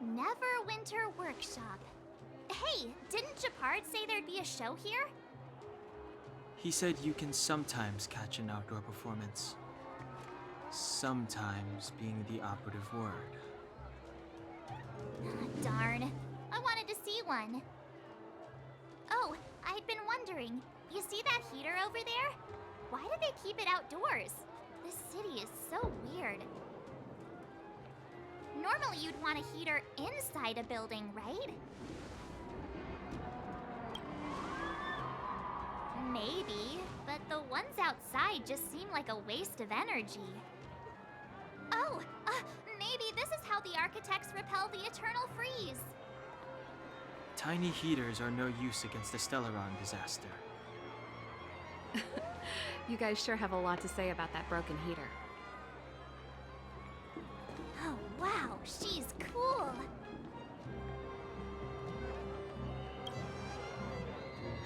Neverwinter Workshop. Hey, didn't Japard say there'd be a show here? He said you can sometimes catch an outdoor performance. Sometimes being the operative word. Darn. I wanted to see one. Oh, I'd been wondering. You see that heater over there? Why do they keep it outdoors? This city is so weird. Normally you'd want a heater inside a building, right? Maybe, but the ones outside just seem like a waste of energy. Oh, maybe this is how the architects repel the eternal freeze. Tiny heaters are no use against the Stellaron disaster. You guys sure have a lot to say about that broken heater. Oh, wow, she's cool.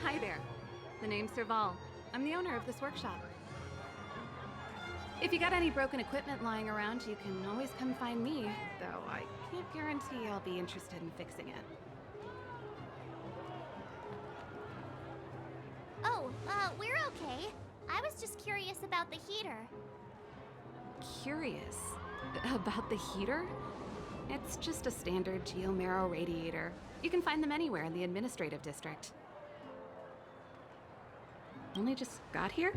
Hi there. The name's Serval. I'm the owner of this workshop. If you got any broken equipment lying around, you can always come find me, though I can't guarantee I'll be interested in fixing it. Oh, we're okay. I was just curious about the heater. Curious? About the heater? It's just a standard geomarrow radiator. You can find them anywhere in the administrative district. Only just got here?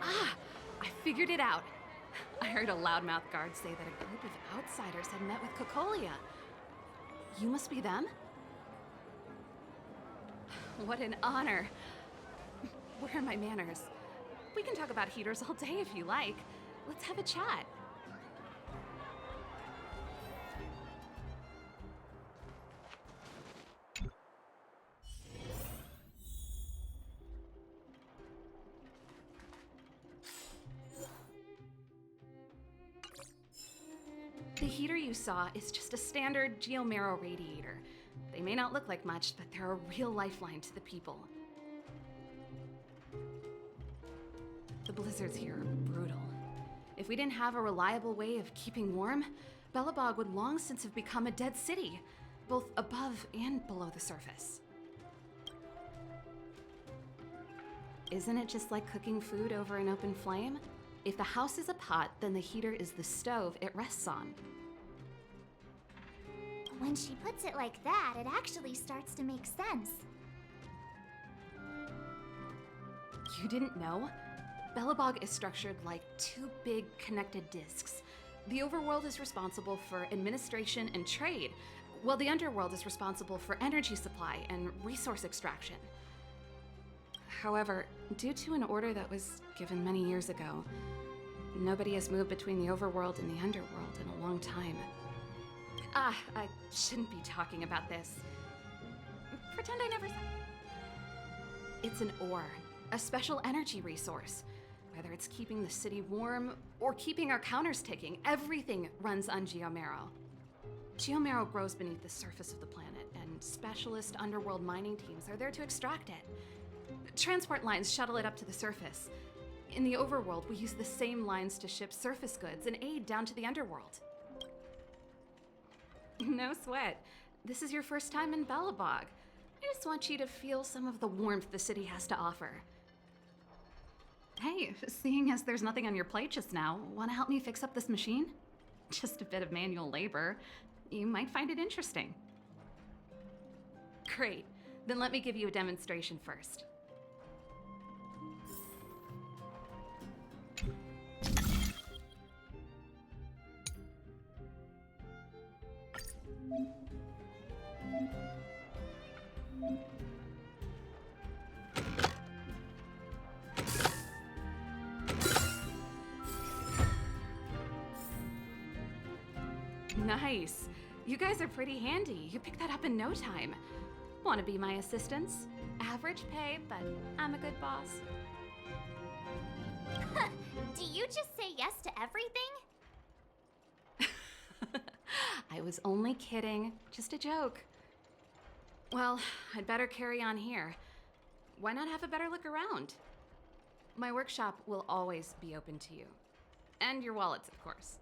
Ah! I figured it out! I heard a loudmouth guard say that a group of outsiders had met with Cocolia. You must be them? What an honor. Where are my manners? We can talk about heaters all day if you like. Let's have a chat. The heater you saw is just a standard geomarrow radiator. They may not look like much, but they're a real lifeline to the people. The blizzards here are brutal. If we didn't have a reliable way of keeping warm, Belobog would long since have become a dead city, both above and below the surface. Isn't it just like cooking food over an open flame? If the house is a pot, then the heater is the stove it rests on. When she puts it like that, it actually starts to make sense. You didn't know? Belobog is structured like two big connected disks. The overworld is responsible for administration and trade, while the underworld is responsible for energy supply and resource extraction. However, due to an order that was given many years ago, nobody has moved between the overworld and the underworld in a long time. I shouldn't be talking about this. Pretend I never said. It's an ore, a special energy resource. Whether it's keeping the city warm or keeping our counters ticking, everything runs on geomarrow. Geomarrow grows beneath the surface of the planet, and specialist underworld mining teams are there to extract it. Transport lines shuttle it up to the surface. In the overworld, we use the same lines to ship surface goods and aid down to the underworld. No sweat. This is your first time in Belobog. I just want you to feel some of the warmth the city has to offer. Hey, seeing as there's nothing on your plate just now, want to help me fix up this machine? Just a bit of manual labor. You might find it interesting. Great. Then let me give you a demonstration first. Nice. You guys are pretty handy. You picked that up in no time. Want to be my assistants? Average pay, but I'm a good boss. Do you just say yes to everything? I was only kidding. Just a joke. Well, I'd better carry on here. Why not have a better look around? My workshop will always be open to you. And your wallets, of course.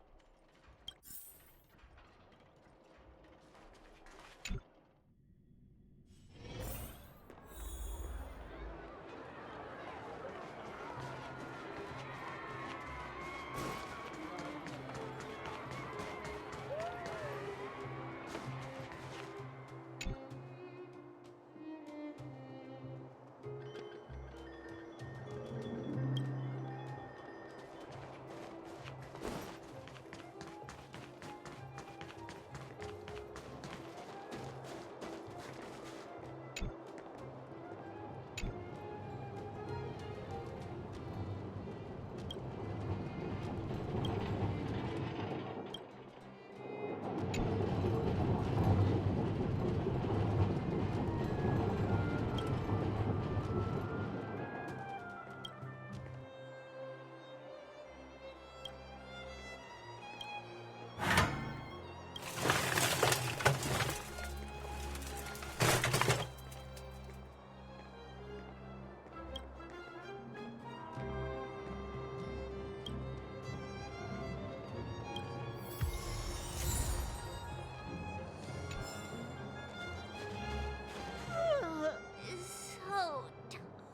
So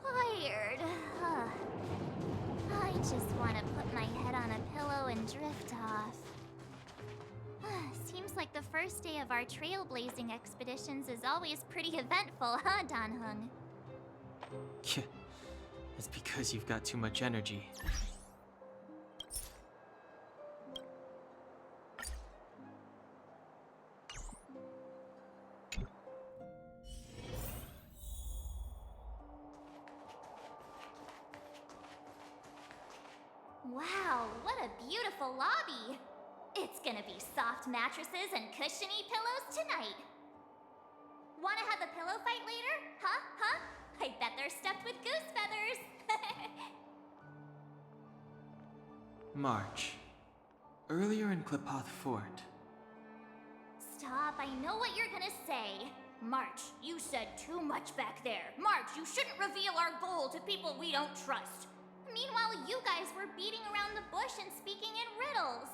tired. I just want to put my head on a pillow and drift off. Seems like the first day of our trailblazing expeditions is always pretty eventful, huh, Dan-hung? It's because you've got too much energy. Wow, what a beautiful lobby! It's gonna be soft mattresses and cushiony pillows tonight. Wanna have a pillow fight later? Huh? I bet they're stuffed with goose feathers. March. Earlier in Klipoth Fort. Stop, I know what you're gonna say. March, you said too much back there. March, you shouldn't reveal our goal to people we don't trust. Meanwhile, you guys were beating around the bush and speaking in riddles.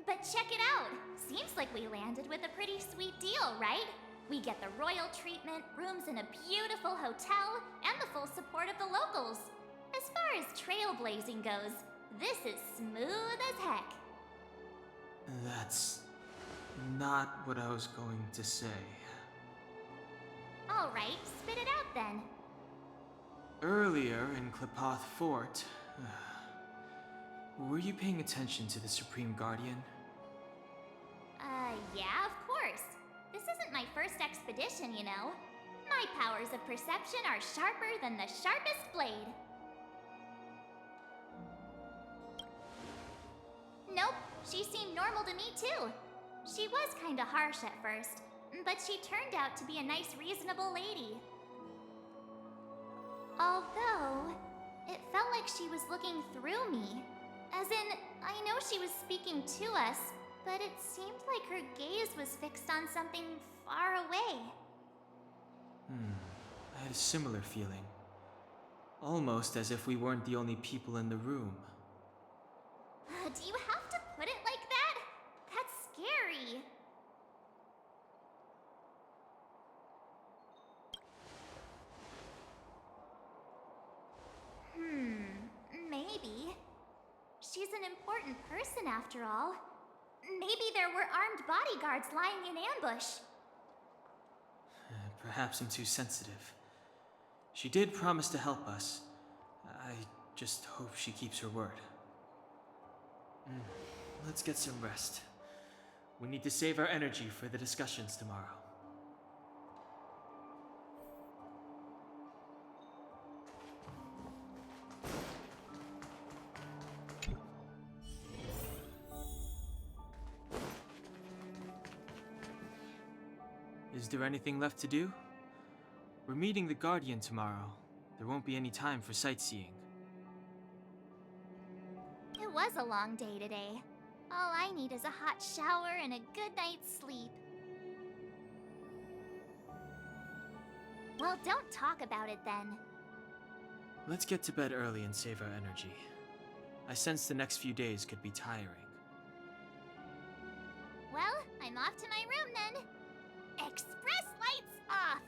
But check it out. Seems like we landed with a pretty sweet deal, right? We get the royal treatment, rooms in a beautiful hotel, and the full support of the locals. As far as trailblazing goes, this is smooth as heck. That's not what I was going to say. All right, spit it out then. Earlier in Klipoth Fort, were you paying attention to the Supreme Guardian? Yeah, of course. This isn't my first expedition, you know. My powers of perception are sharper than the sharpest blade. Nope, she seemed normal to me too. She was kinda harsh at first, but she turned out to be a nice, reasonable lady. Although, it felt like she was looking through me. As in, I know she was speaking to us, but it seemed like her gaze was fixed on something far away. I had a similar feeling. Almost as if we weren't the only people in the room. Do you have to put it like that? That's scary. Maybe. She's an important person after all. Maybe there were armed bodyguards lying in ambush. Perhaps I'm too sensitive. She did promise to help us. I just hope she keeps her word. Let's get some rest. We need to save our energy for the discussions tomorrow. Is there anything left to do? We're meeting the Guardian tomorrow. There won't be any time for sightseeing. It was a long day today. All I need is a hot shower and a good night's sleep. Well, don't talk about it then. Let's get to bed early and save our energy. I sense the next few days could be tiring. Well, I'm off to my room then. Express lights off!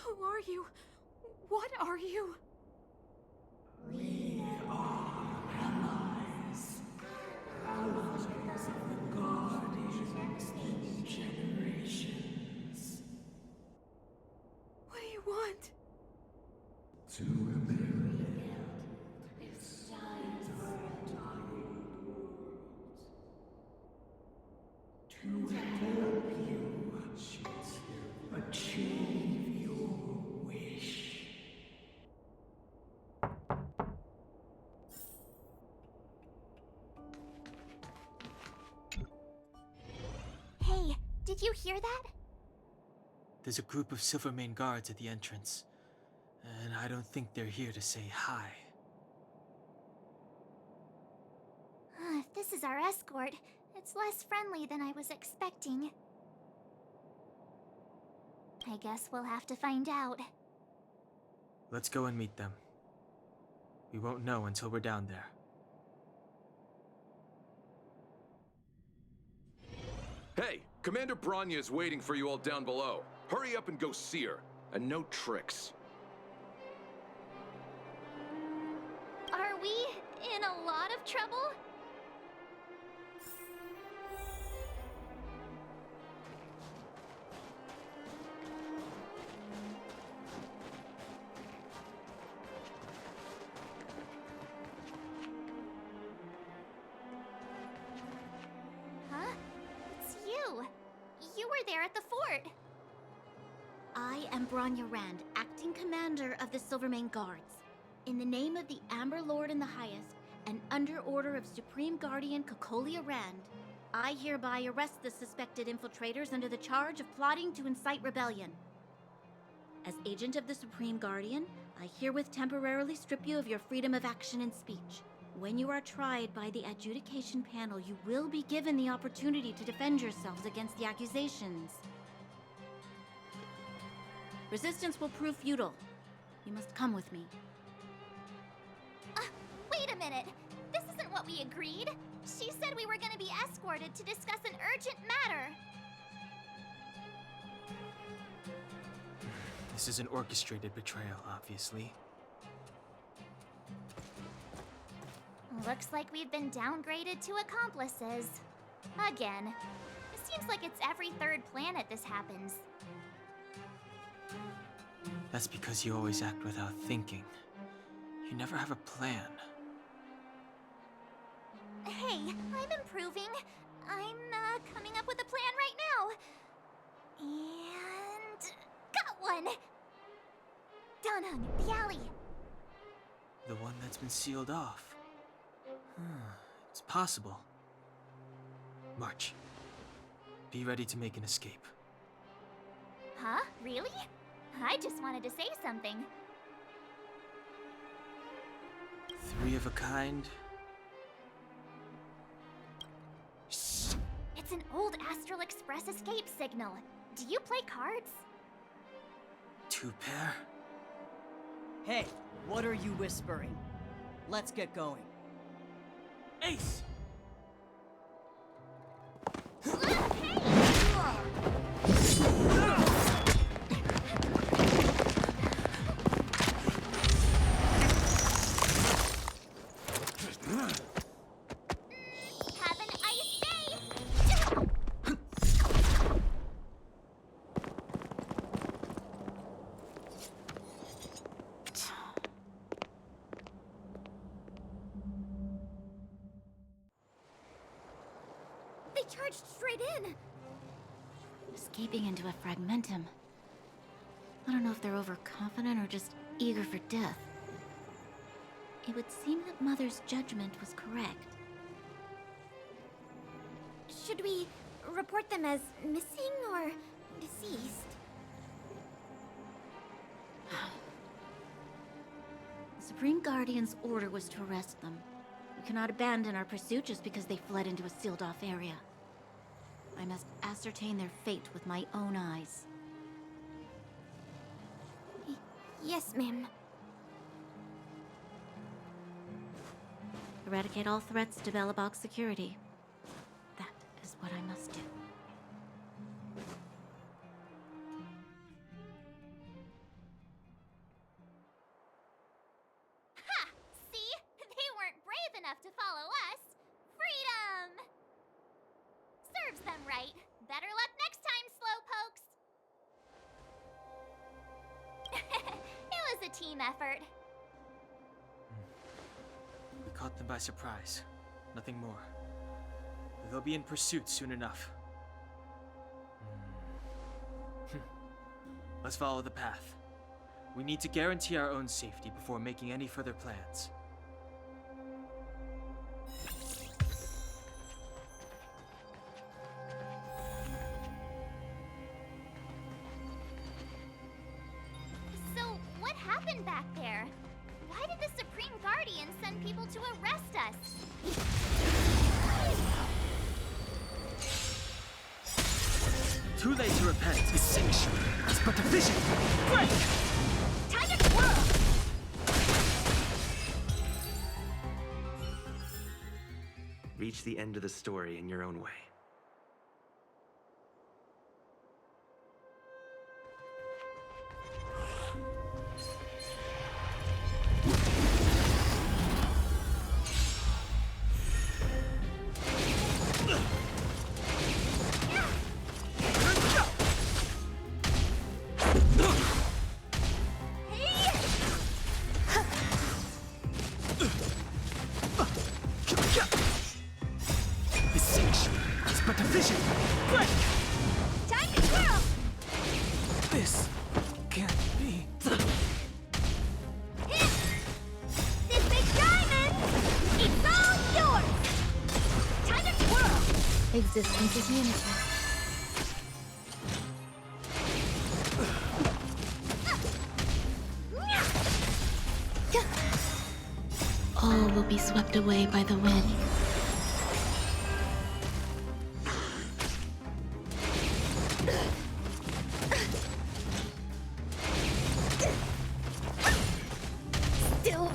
Who are you? What are you? We are allies. Allies of the Guardians in generations. What do you want? To rebuild its dying world. To help you achieve your wish. Hey, did you hear that? There's a group of Silvermane guards at the entrance, and I don't think they're here to say hi. If this is our escort, it's less friendly than I was expecting. I guess we'll have to find out. Let's go and meet them. We won't know until we're down there. Hey, Commander Bronya is waiting for you all down below. Hurry up and go see her. And no tricks. Are we in a lot of trouble? Huh? It's you. You were there at the fort. I am Bronya Rand, acting commander of the Silvermane Guards. In the name of the Amber Lord in the Highest, and under order of Supreme Guardian Cocolia Rand, I hereby arrest the suspected infiltrators under the charge of plotting to incite rebellion. As agent of the Supreme Guardian, I herewith temporarily strip you of your freedom of action and speech. When you are tried by the adjudication panel, you will be given the opportunity to defend yourselves against the accusations. Resistance will prove futile. You must come with me. Wait a minute. This isn't what we agreed. She said we were gonna be escorted to discuss an urgent matter. This is an orchestrated betrayal, obviously. Looks like we've been downgraded to accomplices. Again. It seems like it's every third planet this happens. That's because you always act without thinking. You never have a plan. Hey, I'm improving. I'm coming up with a plan right now. And got one! Donung, the alley. The one that's been sealed off. It's possible. March. Be ready to make an escape. Huh? Really? I just wanted to say something. 3 of a kind. Shh! It's an old Astral Express escape signal. Do you play cards? 2 pair. Hey, what are you whispering? Let's get going. Ace! Have an ice day! They charged straight in! Escaping into a fragmentum. I don't know if they're overconfident or just eager for death. It would seem that Mother's judgment was correct. Should we report them as missing or deceased? The Supreme Guardian's order was to arrest them. We cannot abandon our pursuit just because they fled into a sealed-off area. I must ascertain their fate with my own eyes. Yes, ma'am. Eradicate all threats to Belobog's security. That is what I must do. Ha! See? They weren't brave enough to follow us. Freedom! Serves them right. Better luck next time, slowpokes. It was a team effort. We caught them by surprise. Nothing more. They'll be in pursuit soon enough. Let's follow the path. We need to guarantee our own safety before making any further plans. So, what happened back there? Why did the Supreme Guardian send people to arrest us? Too late to repent. The sanctuary is but a vision. Break! Time to twirl! Reach the end of the story in your own way. The sanctuary is but a vision. Break! Time to twirl! This can't be. This big diamond! It's all yours! Time to twirl! Existence is limited. All will be swept away by the wind. Still.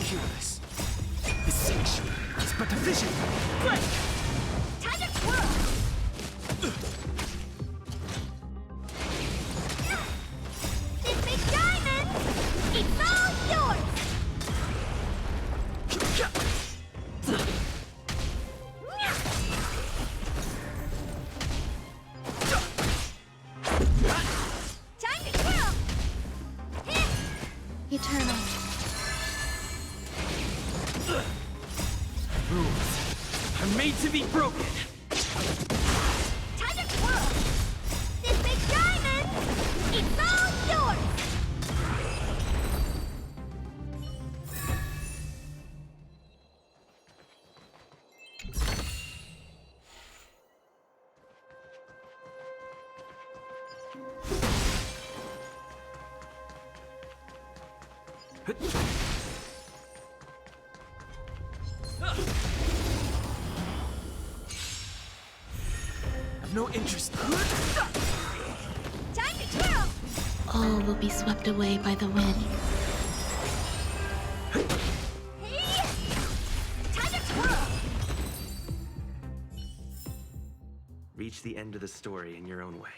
Curious. This sanctuary is but a vision. Good! Time to twirl! This big diamond! It's all yours! Time to twirl! Eternal. Rules are made to be broken. Time to twirl! This big diamond! It's all yours! I've no interest. Time to twirl! All will be swept away by the wind. Hey! Time to twirl! Reach the end of the story in your own way.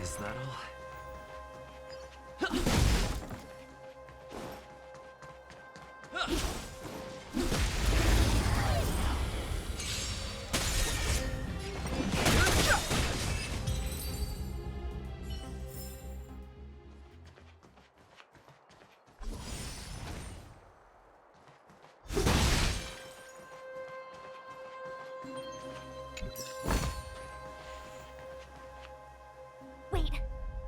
Is that all? Wait,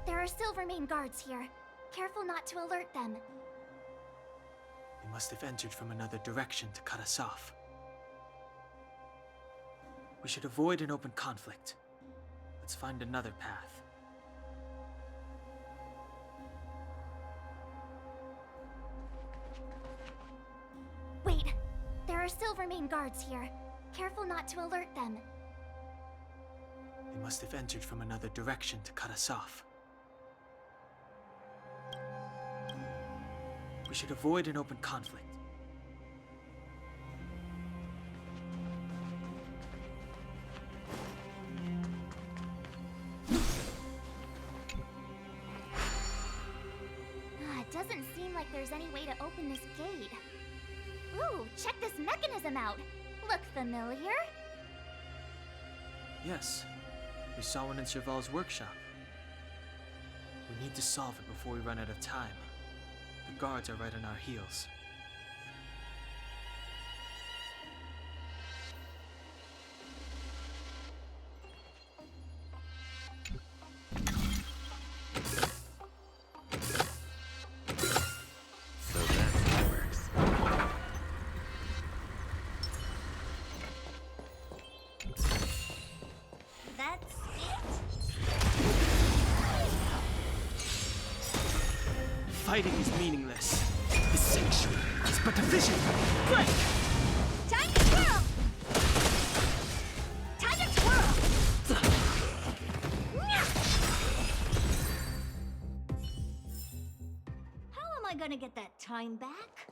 there are Silvermane guards here. Careful not to alert them. They must have entered from another direction to cut us off. We should avoid an open conflict. Let's find another path. Wait, there are Silvermane guards here. Careful not to alert them. They must have entered from another direction to cut us off. We should avoid an open conflict. It doesn't seem like there's any way to open this gate. Ooh, check this mechanism out. Look familiar? Yes, we saw one in Serval's workshop. We need to solve it before we run out of time. The guards are right on our heels. So that's how it works. That's it? fighting is meaningless. The sanctuary is but a vision. Break! Time to twirl! Time to twirl! How am I gonna get that time back?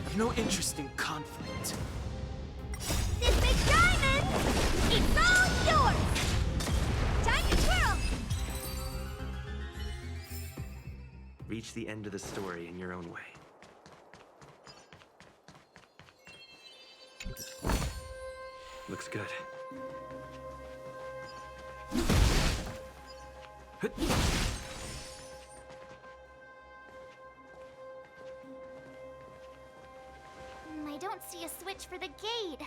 I've no interest in conflict. This big diamond! It's all yours! Time to twirl! Reach the end of the story in your own way. Looks good. I don't see a switch for the gate.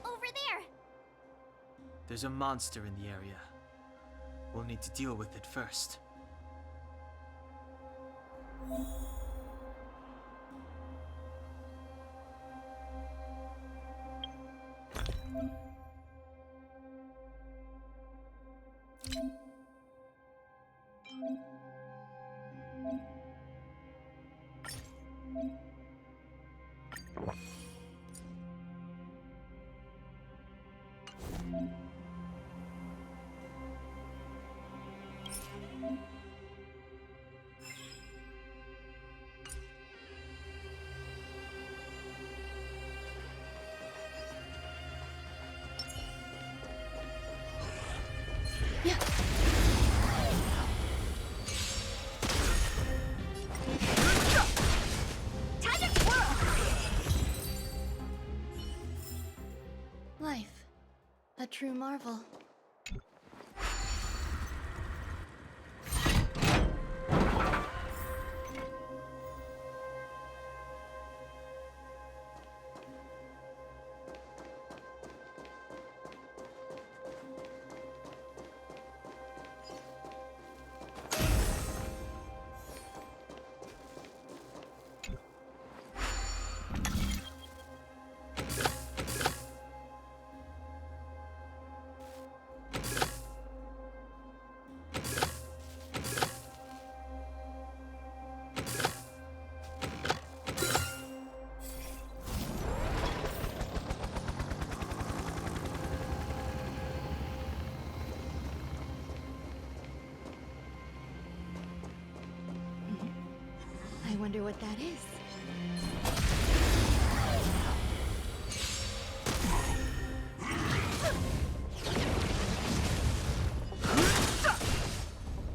Over there! There's a monster in the area. We'll need to deal with it first. Time to twirl! Life. A true marvel. I wonder what that is.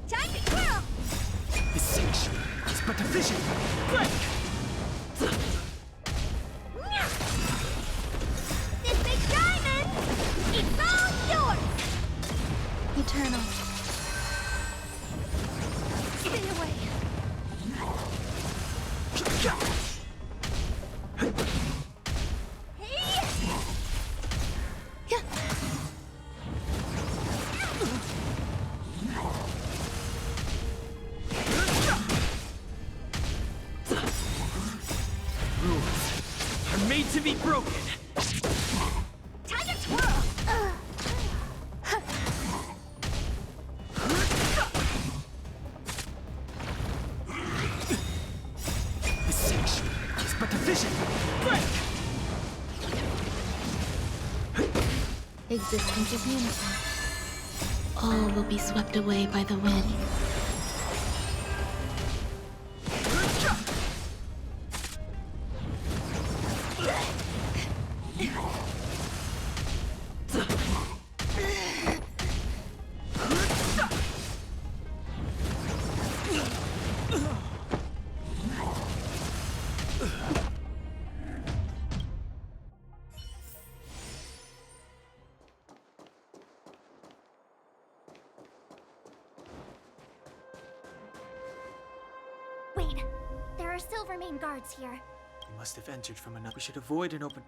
Time to twirl! The sanctuary is but a vision. Break! This big diamond! It's all yours! Eternal. Stay away! Rules are made to be broken. Time to twirl! The sanctuary is but a vision. Break! Existence is unity. All will be swept away by the wind. Wait, there are Silvermane guards here. We must have entered from another. We should avoid an open.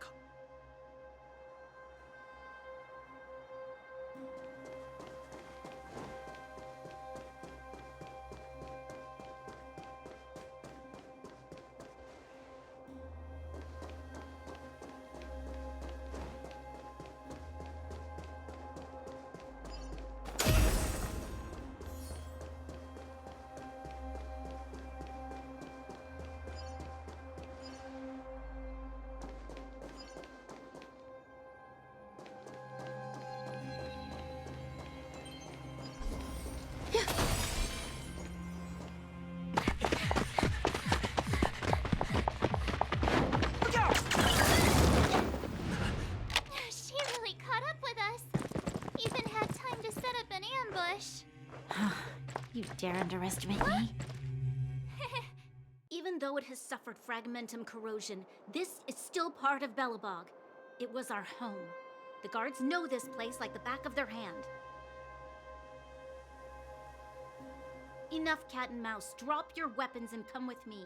bush. You dare underestimate me? Even though it has suffered fragmentum corrosion, this is still part of Belobog. It was our home. The guards know this place like the back of their hand. Enough cat and mouse. Drop your weapons and come with me.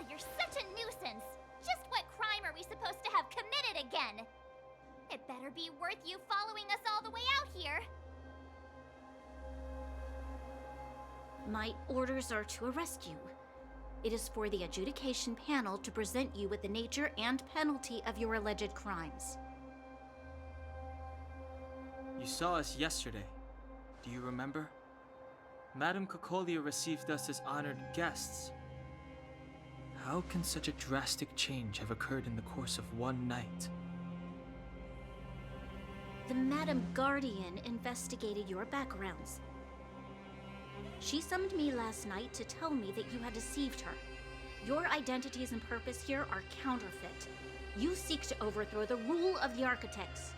You're such a nuisance. Just what crime are we supposed to have committed again? It better be worth you following us all the way out here. My orders are to arrest you. It is for the adjudication panel to present you with the nature and penalty of your alleged crimes. You saw us yesterday. Do you remember? Madame Cocolia received us as honored guests. How can such a drastic change have occurred in the course of one night? The Madam Guardian investigated your backgrounds. She summoned me last night to tell me that you had deceived her. Your identities and purpose here are counterfeit. You seek to overthrow the rule of the architects.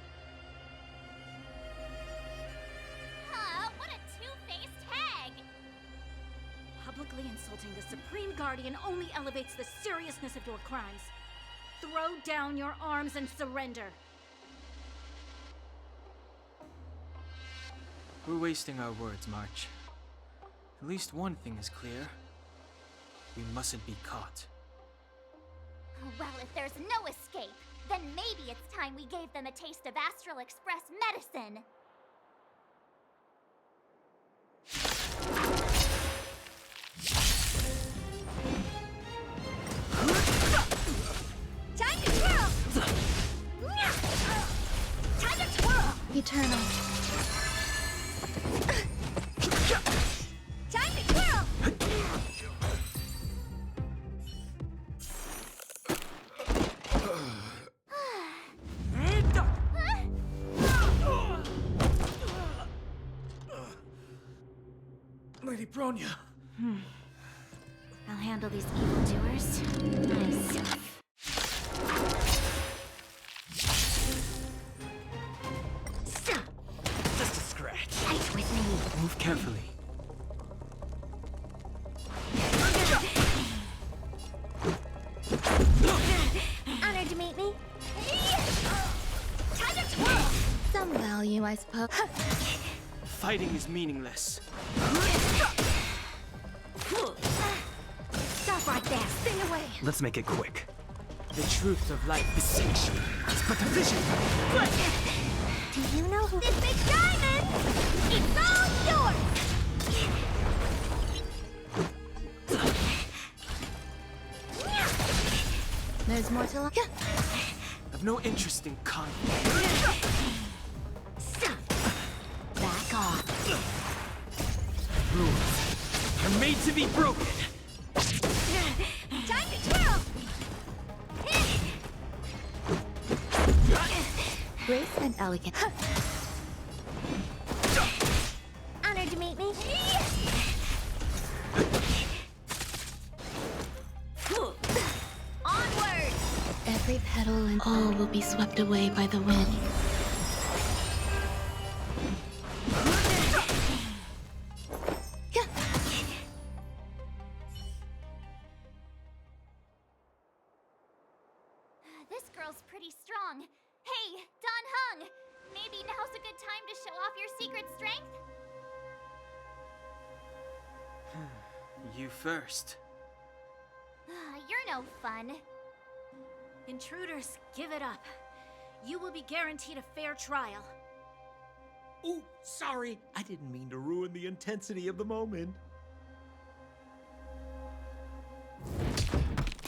What a two-faced hag! Publicly insulting the Supreme Guardian only elevates the seriousness of your crimes. Throw down your arms and surrender. We're wasting our words, March. At least one thing is clear. We mustn't be caught. Well, if there's no escape, then maybe it's time we gave them a taste of Astral Express medicine. Time to twirl! Time to twirl! Eternal. Time to twirl! Lady Bronya! I'll handle these evildoers myself. Just a scratch. Fight with me. Move carefully. Honored to meet me. Time to twirl! Some value, I suppose. Fighting is meaningless. Stop right there. Stay away. Let's make it quick. The truth of life is section. It's but a vision. Do you know who This big diamond! It's all yours! There's more to look at. I've no interest in conflict. Back off. Rules are made to be broken. Time to twirl! Grace and elegant. Honored to meet me. Onward! Every petal and all will be swept away by the wind. This girl's pretty strong. Hey, Don Hung! Maybe now's a good time to show off your secret strength? You first. You're no fun. Intruders, give it up. You will be guaranteed a fair trial. Oh, sorry. I didn't mean to ruin the intensity of the moment.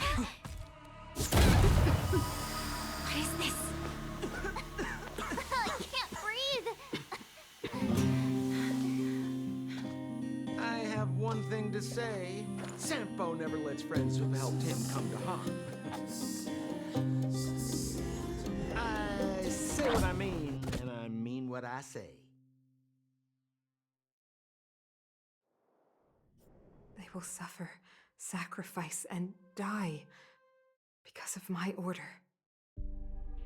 What is this? I can't breathe. I have one thing to say. Sampo never lets friends who've helped him come to harm. I say what I mean, and I mean what I say. They will suffer, sacrifice, and die because of my order.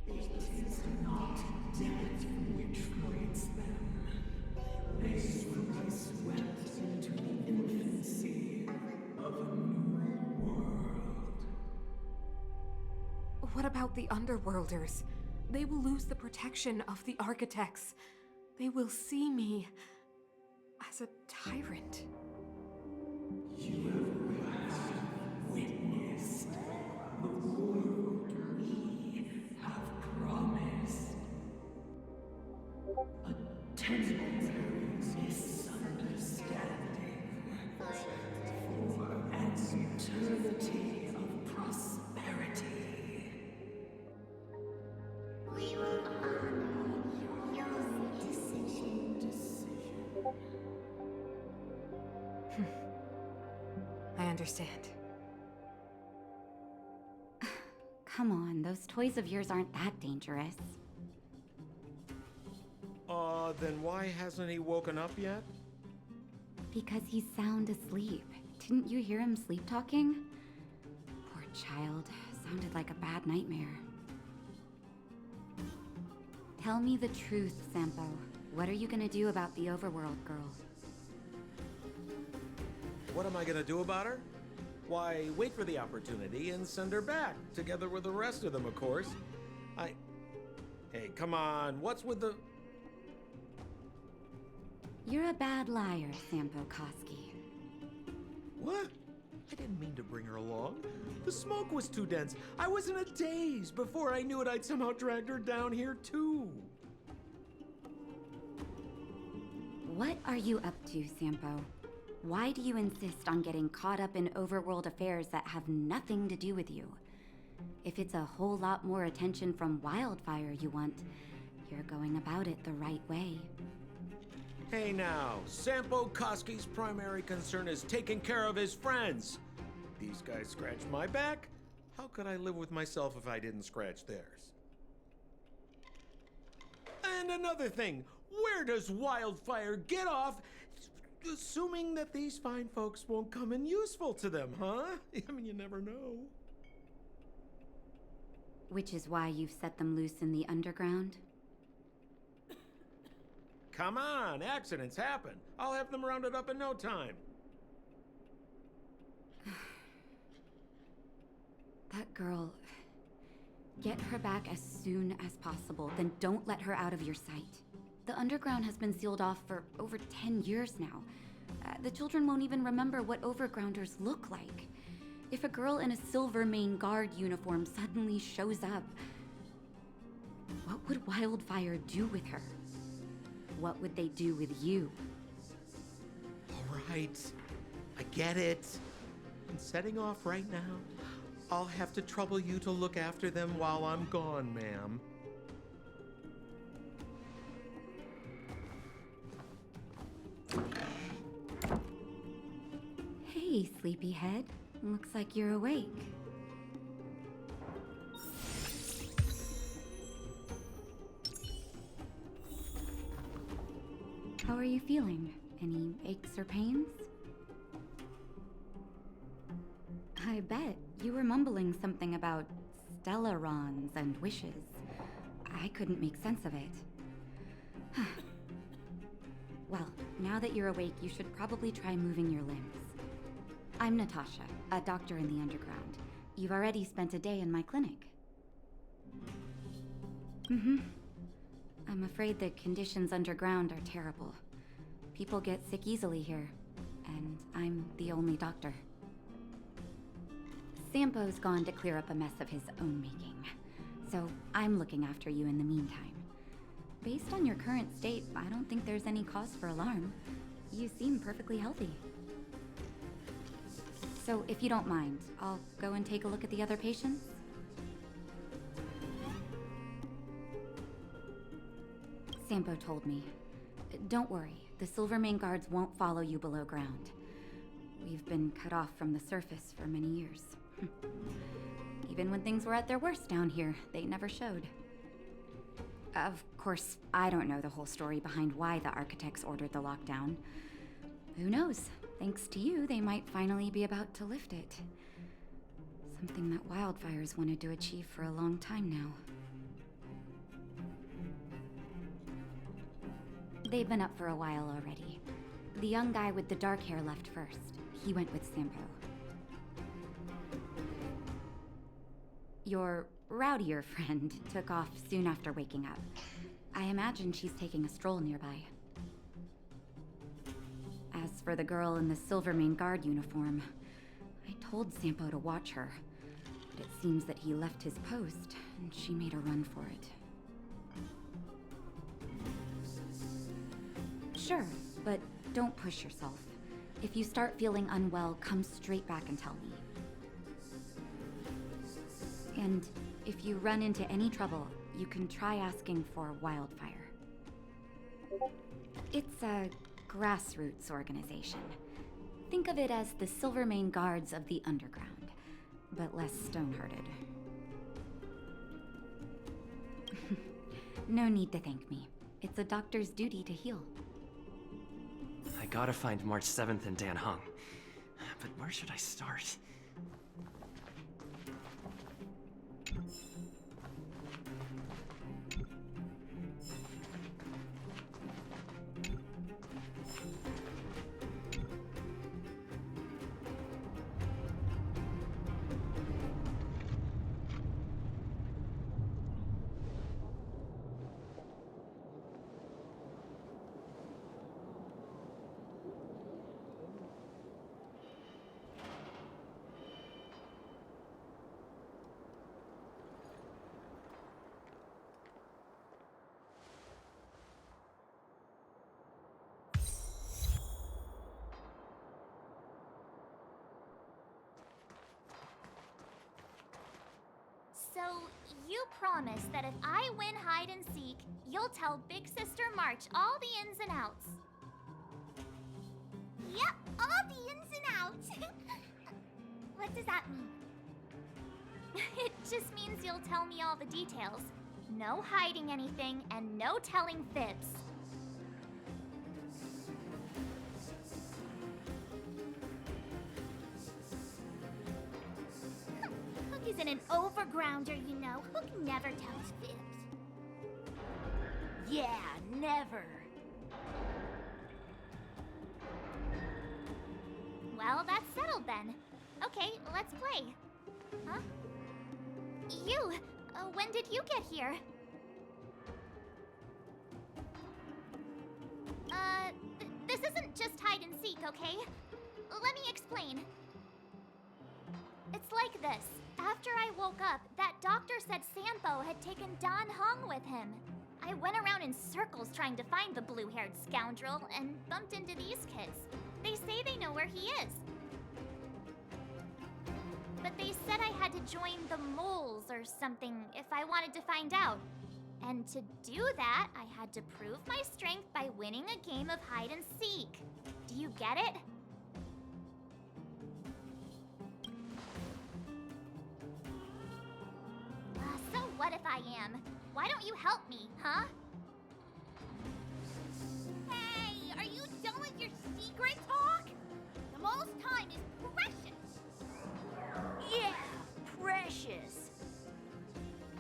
It is not death which waits them. without the Underworlders, they will lose the protection of the architects. They will see me as a tyrant. You have witnessed the world we have promised. A temporary misunderstanding for an eternity of prosperity. We will honor your decision. I understand. Come on, those toys of yours aren't that dangerous. Then why hasn't he woken up yet? Because he's sound asleep. Didn't you hear him sleep talking? Poor child. Sounded like a bad nightmare. Tell me the truth, Sampo. What are you gonna do about the overworld girl? What am I gonna do about her? Why, wait for the opportunity and send her back, together with the rest of them, of course. Hey, come on, what's with the... You're a bad liar, Sampo Koski. What? I didn't mean to bring her along. The smoke was too dense. I was in a daze. Before I knew it, I'd somehow dragged her down here, too. What are you up to, Sampo? Why do you insist on getting caught up in overworld affairs that have nothing to do with you? If it's a whole lot more attention from Wildfire you want, you're going about it the right way. Hey now, Sampo Koski's primary concern is taking care of his friends. These guys scratched my back. How could I live with myself if I didn't scratch theirs? And another thing, where does Wildfire get off assuming that these fine folks won't come in useful to them, huh? I mean, you never know. Which is why you've set them loose in the underground? Come on, accidents happen. I'll have them rounded up in no time. That girl... Get her back as soon as possible, then don't let her out of your sight. The underground has been sealed off for over 10 years now. The children won't even remember what overgrounders look like. If a girl in a Silvermane Guard uniform suddenly shows up, what would Wildfire do with her? What would they do with you? All right, I get it. I'm setting off right now. I'll have to trouble you to look after them while I'm gone, ma'am. Hey, sleepyhead. Looks like you're awake. How are you feeling? Any aches or pains? I bet. You were mumbling something about stellarons and wishes. I couldn't make sense of it. Well, now that you're awake, you should probably try moving your limbs. I'm Natasha, a doctor in the underground. You've already spent a day in my clinic. I'm afraid the conditions underground are terrible. People get sick easily here, and I'm the only doctor. Sampo's gone to clear up a mess of his own making, so I'm looking after you in the meantime. Based on your current state, I don't think there's any cause for alarm. You seem perfectly healthy. So if you don't mind, I'll go and take a look at the other patients. Sampo told me. Don't worry, the Silvermane Guards won't follow you below ground. We've been cut off from the surface for many years. Even when things were at their worst down here, they never showed. Of course, I don't know the whole story behind why the architects ordered the lockdown. Who knows? Thanks to you, they might finally be about to lift it. Something that Wildfire's wanted to achieve for a long time now. They've been up for a while already. The young guy with the dark hair left first. He went with Sampo. Your rowdier friend took off soon after waking up. I imagine she's taking a stroll nearby. As for the girl in the Silvermane Guard uniform, I told Sampo to watch her, but it seems that he left his post, and she made a run for it. Sure, but don't push yourself. If you start feeling unwell, come straight back and tell me. And if you run into any trouble, you can try asking for Wildfire. It's a grassroots organization. Think of it as the Silvermane Guards of the Underground, but less stone-hearted. No need to thank me. It's a doctor's duty to heal. I gotta find March 7th and Dan Hung. But where should I start? So, you promise that if I win hide and seek, you'll tell Big Sister March all the ins and outs. Yep, all the ins and outs. What does that mean? It just means you'll tell me all the details. No hiding anything and no telling fibs. Hook isn't an overgrounder, you know. Hook never tells fibs. Yeah, never. Well, that's settled then. Okay, let's play. Huh? You! When did you get here? This isn't just hide and seek, okay? Let me explain. It's like this. After I woke up, that doctor said Sampo had taken Dan Hung with him. I went around in circles trying to find the blue-haired scoundrel and bumped into these kids. They say they know where he is. But they said I had to join the moles or something if I wanted to find out. And to do that, I had to prove my strength by winning a game of hide and seek. Do you get it? So what if I am? Why don't you help me, huh? Hey, are you done with your secret talk? The most time is precious. Yeah, precious.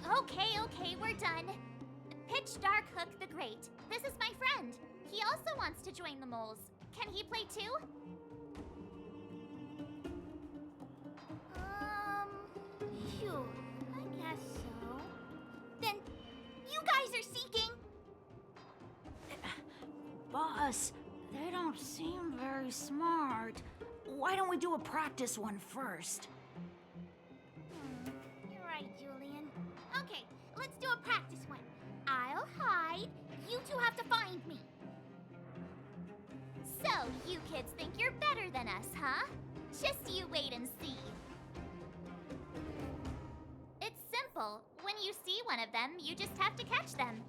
Okay, we're done. Pitch Dark Hook the Great. This is my friend. He also wants to join the moles. Can he play too? Phew, I guess so. Then, you guys are seeking? Boss, they don't seem very smart. Why don't we do a practice one first? You're right, Julian. Okay, let's do a practice one. I'll hide. You two have to find me. So, you kids think you're better than us, huh? Just you wait and see. It's simple. When you see one of them, you just have to catch them.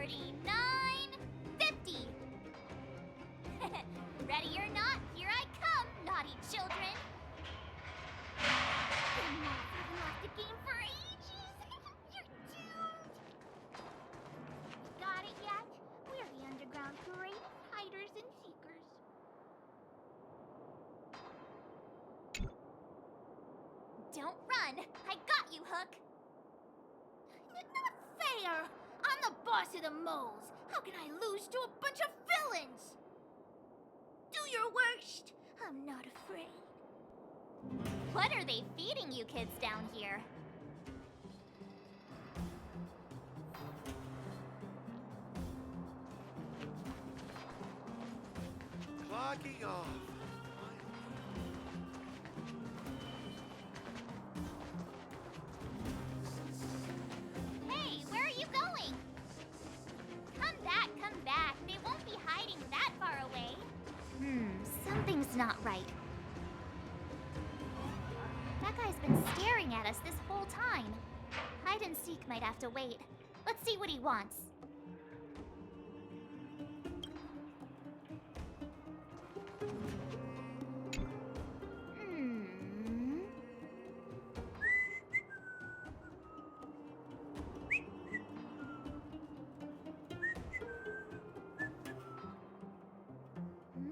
49.50. Ready or not, here I come, naughty children. Been lost the game for ages. You're doomed. Got it yet? We're the underground's greatest hiders and seekers. Don't run! I got you, Hook! Not fair! I'm the boss of the moles! How can I lose to a bunch of villains? Do your worst! I'm not afraid. What are they feeding you kids down here? Clocking off. Hey, where are you going? Come back, come back. They won't be hiding that far away. Something's not right. That guy's been staring at us this whole time. Hide and seek might have to wait. Let's see what he wants.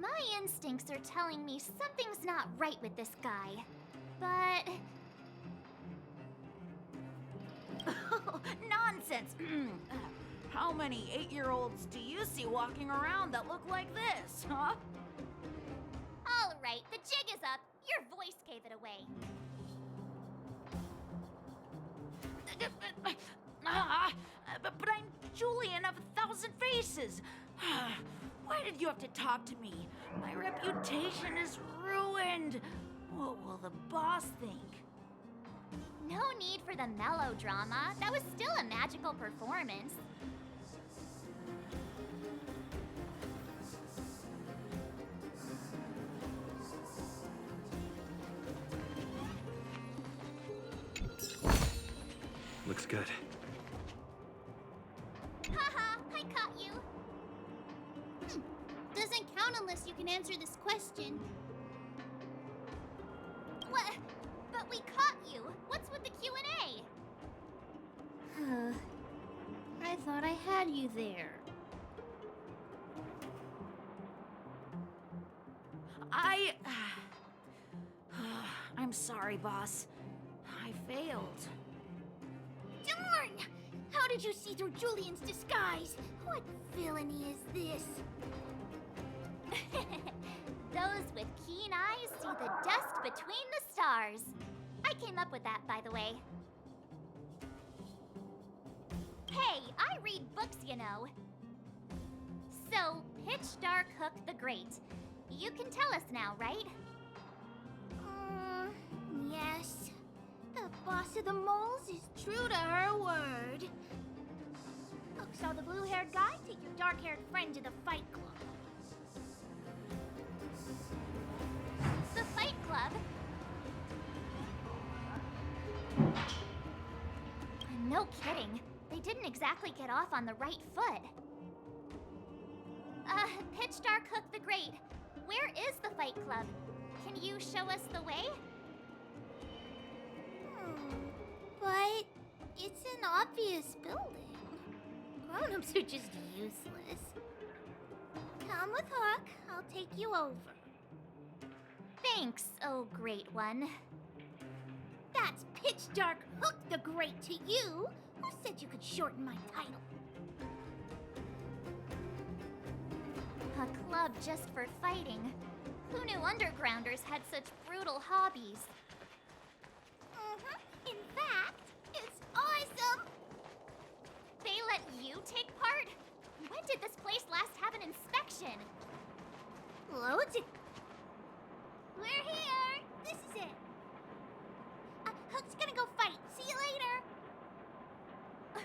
My instincts are telling me something's not right with this guy. But... Nonsense! How many 8-year-olds do you see walking around that look like this, huh? All right, the jig is up. Your voice gave it away. But I'm Julian of 1,000 Faces. Why did you have to talk to me? My reputation is ruined. What will the boss think? No need for the melodrama. That was still a magical performance. Looks good. Haha, I caught you. Doesn't count unless you can answer this question. What? But we caught you. What's with the Q&A? I thought I had you there. I'm sorry, boss. I failed. Darn! How did you see through Julian's disguise? What villainy is this? Those with keen eyes see the dust between the stars. I came up with that, by the way. Hey, I read books, you know. So, Pitch Dark Hook the Great. You can tell us now, right? Yes. The boss of the moles is true to her word. Hook saw the blue-haired guy take your dark-haired friend to the Fight Club. The Fight Club? No kidding. They didn't exactly get off on the right foot. Pitch Dark Hook the Great. Where is the Fight Club? Can you show us the way? But it's an obvious building. Grown-ups are just useless. Come with Hook. I'll take you over. Thanks, oh great one. That's Pitch Dark Hook the Great to you. Who said you could shorten my title? A club just for fighting. Who knew undergrounders had such brutal hobbies? In fact, it's awesome! They let you take part? When did this place last have an inspection? Loads of... We're here! This is it! Hook's gonna go fight. See you later!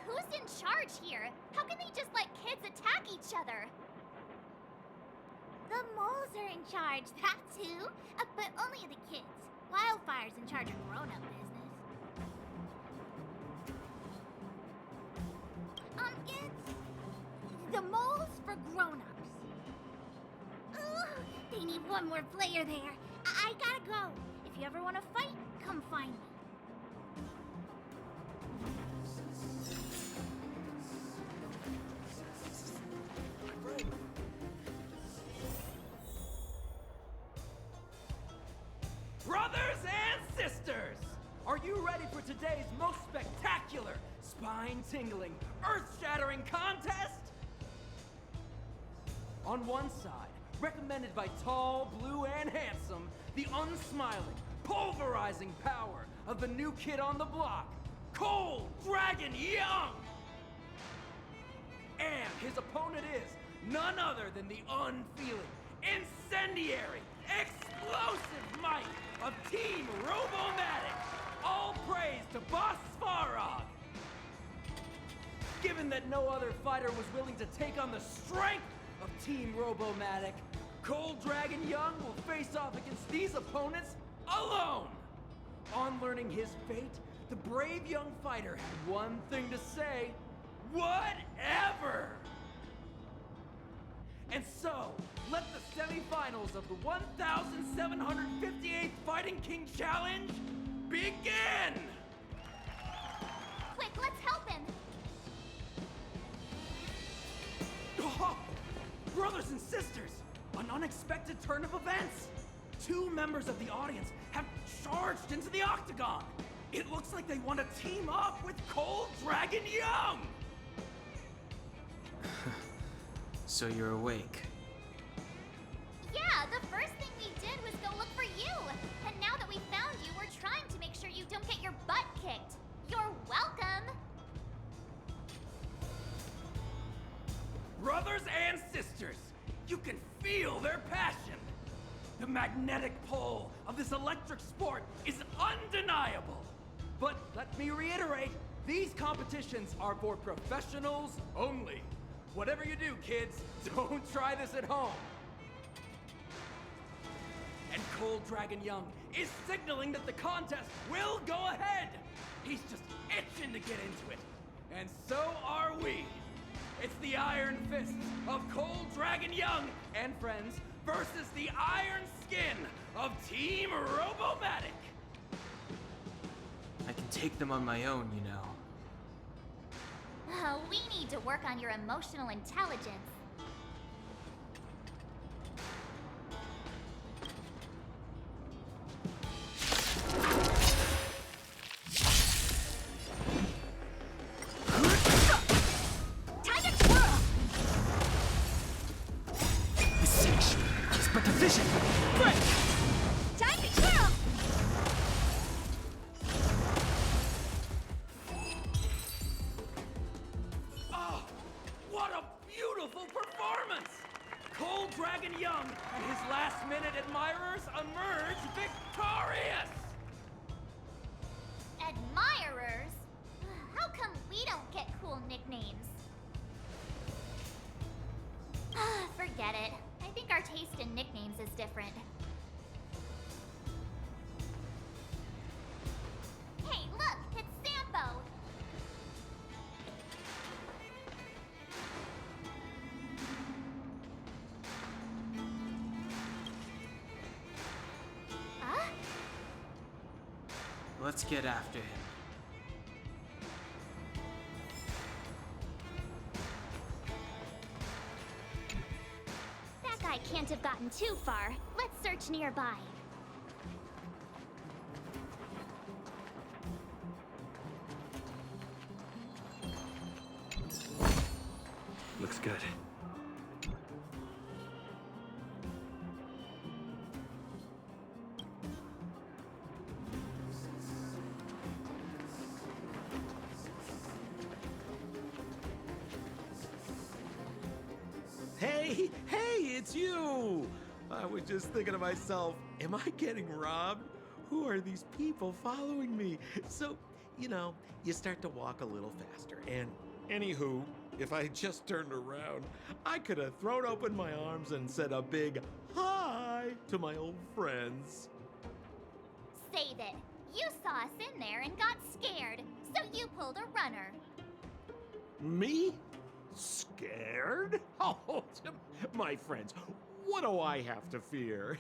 Who's in charge here? How can they just let kids attack each other? The moles are in charge, that's who. But only the kids. Wildfire's in charge of grown-up business. for grown-ups. Ugh, they need one more player there. I gotta go. If you ever want to fight, come find me. Brothers and sisters, are you ready for today's most spectacular, spine-tingling, earth-shattering contest? On one side, recommended by tall, blue, and handsome, the unsmiling, pulverizing power of the new kid on the block, Cold Dragon Young! And his opponent is none other than the unfeeling, incendiary, explosive might of Team Robomatic! All praise to Boss Svarog! Given that no other fighter was willing to take on the strength of Team Robomatic, Cold Dragon Young will face off against these opponents alone! On learning his fate, the brave young fighter had one thing to say: whatever! And so, let the semifinals of the 1,758th Fighting King Challenge begin! Quick, let's help him! Oh, brothers and sisters, an unexpected turn of events! Two members of the audience have charged into the octagon! It looks like they want to team up with Cold Dragon Young! So you're awake. Yeah, the first thing we did was go look for you. And now that we found you, we're trying to make sure you don't get your butt kicked. You're welcome. Brothers and sisters, you can feel their passion. The magnetic pull of this electric sport is undeniable. But let me reiterate, these competitions are for professionals only. Whatever you do, kids, don't try this at home. And Cold Dragon Young is signaling that the contest will go ahead. He's just itching to get into it. And so are we. It's the Iron Fists of Cold Dragon Young and friends versus the Iron Skin of Team Robomatic. I can take them on my own, you know. We need to work on your emotional intelligence. Time to twirl! This action is but a vision. Break! Time to twirl! Oh, what a beautiful performance! Cold Dragon Young and his last-minute admirers emerge victorious! Admirers? How come we don't get cool nicknames? Forget it. I think our taste in nicknames is different. Hey, look! It's Sampo! Huh? Let's get after him. That guy can't have gotten too far. Let's search nearby. Looks good. Hey, it's you! I was just thinking to myself, am I getting robbed? Who are these people following me? So, you start to walk a little faster. And anywho, if I had just turned around, I could have thrown open my arms and said a big hi to my old friends. Save it. You saw us in there and got scared, so you pulled a runner. Me? Scared? scared? Oh, my friends, what do I have to fear?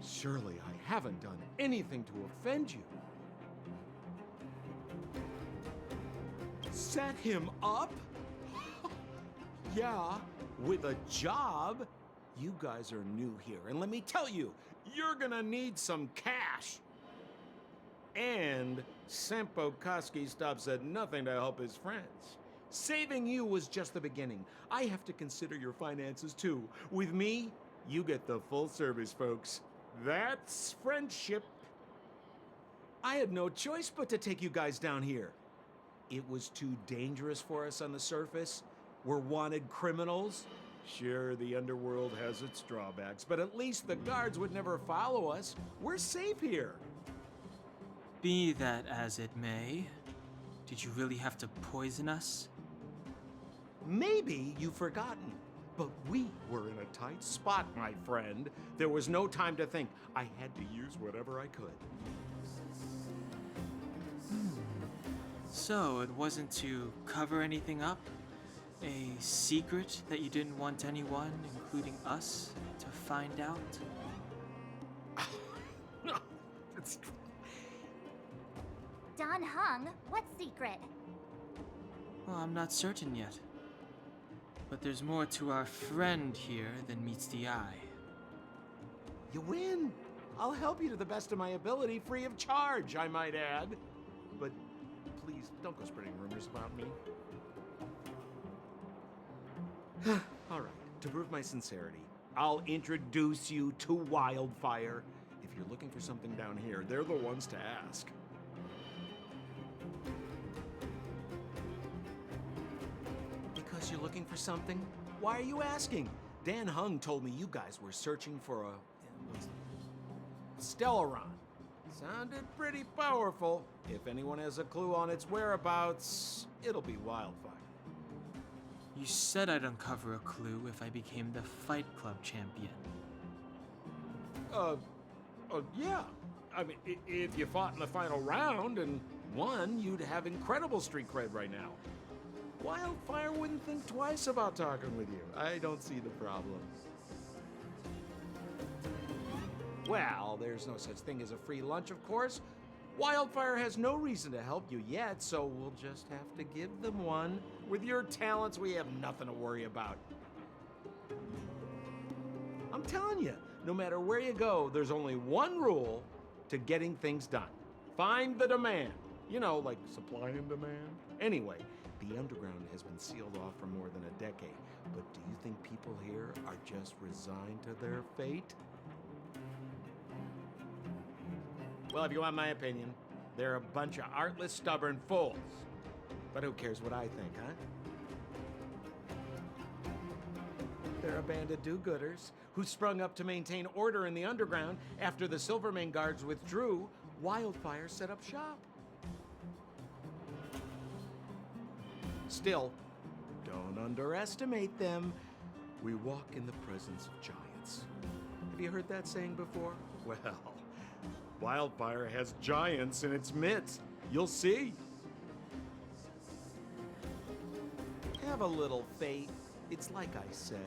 Surely I haven't done anything to offend you. Set him up? Yeah, with a job. You guys are new here, and let me tell you, you're gonna need some cash. And Sampo Koski stops at nothing to help his friends. Saving you was just the beginning. I have to consider your finances too. With me, you get the full service, folks. That's friendship. I had no choice but to take you guys down here. It was too dangerous for us on the surface. We're wanted criminals. Sure, the underworld has its drawbacks, but at least the guards would never follow us. We're safe here. Be that as it may, did you really have to poison us? Maybe you've forgotten, but we were in a tight spot, my friend. There was no time to think. I had to use whatever I could. So, it wasn't to cover anything up? A secret that you didn't want anyone, including us, to find out? No, it's... Don Hung, what secret? Well, I'm not certain yet. But there's more to our friend here than meets the eye. You win. I'll help you to the best of my ability, free of charge, I might add. But please, don't go spreading rumors about me. All right, to prove my sincerity, I'll introduce you to Wildfire. If you're looking for something down here, they're the ones to ask. Because you're looking for something? Why are you asking? Dan Hung told me you guys were searching for a... Stellaron. Sounded pretty powerful. If anyone has a clue on its whereabouts, it'll be Wildfire. You said I'd uncover a clue if I became the Fight Club champion. Yeah. I mean, if you fought in the final round and won, you'd have incredible street cred right now. Wildfire wouldn't think twice about talking with you. I don't see the problem. Well, there's no such thing as a free lunch, of course. Wildfire has no reason to help you yet, so we'll just have to give them one. With your talents, we have nothing to worry about. I'm telling you, no matter where you go, there's only one rule to getting things done. Find the demand. You know, like supply and demand. Anyway, the underground has been sealed off for more than a decade. But do you think people here are just resigned to their fate? Well, if you want my opinion, they're a bunch of artless, stubborn fools. But who cares what I think, huh? They're a band of do-gooders who sprung up to maintain order in the underground after the Silvermane guards withdrew. Wildfire set up shop. Still, don't underestimate them. We walk in the presence of giants. Have you heard that saying before? Well, Wildfire has giants in its midst. You'll see. Have a little faith. It's like I said.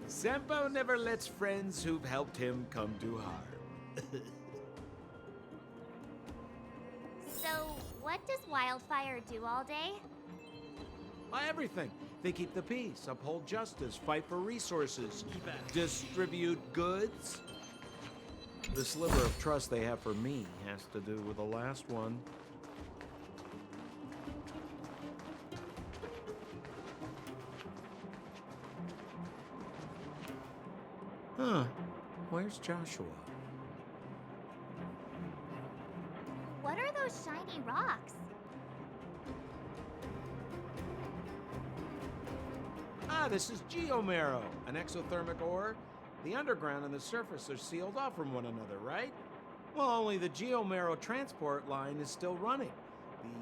Sampo never lets friends who've helped him come to harm. So, what does Wildfire do all day? Everything. They keep the peace, uphold justice, fight for resources, distribute goods. The sliver of trust they have for me has to do with the last one. Huh. Where's Joshua? What are those shiny rocks? This is geomarrow, an exothermic ore. The underground and the surface are sealed off from one another, right? Well, only the geomarrow transport line is still running.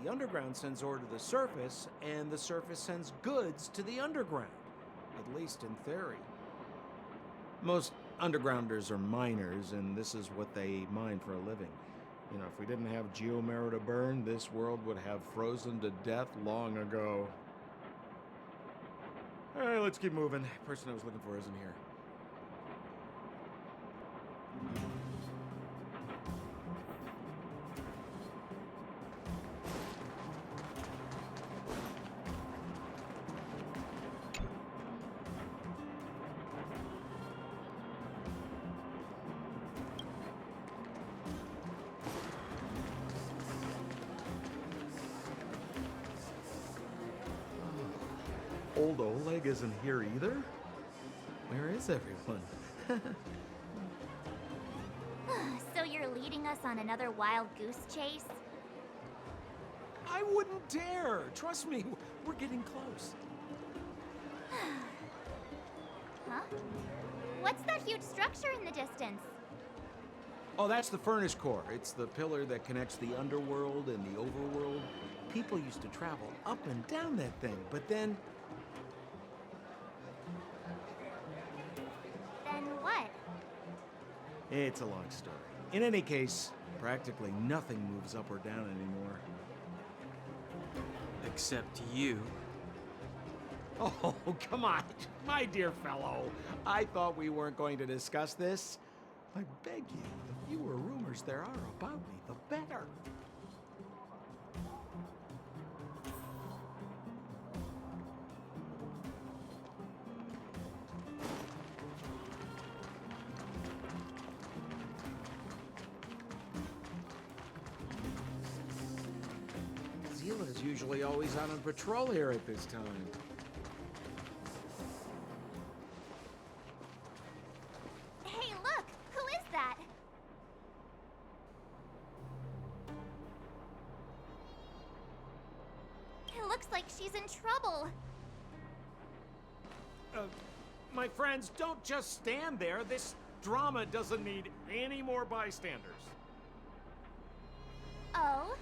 The underground sends ore to the surface, and the surface sends goods to the underground. At least in theory. Most undergrounders are miners, and this is what they mine for a living. You know, if we didn't have geomarrow to burn, this world would have frozen to death long ago. Alright, let's keep moving. Person I was looking for isn't here. Old Oleg isn't here either? Where is everyone? So you're leading us on another wild goose chase? I wouldn't dare! Trust me, we're getting close. Huh? What's that huge structure in the distance? Oh, that's the furnace core. It's the pillar that connects the underworld and the overworld. People used to travel up and down that thing, but then... Then what? It's a long story. In any case, practically nothing moves up or down anymore. Except you. Oh, come on, my dear fellow. I thought we weren't going to discuss this. I beg you, the fewer rumors there are about me, the better. Zila's usually always out on patrol here at this time. Hey, look! Who is that? It looks like she's in trouble. My friends, don't just stand there. This drama doesn't need any more bystanders. Oh?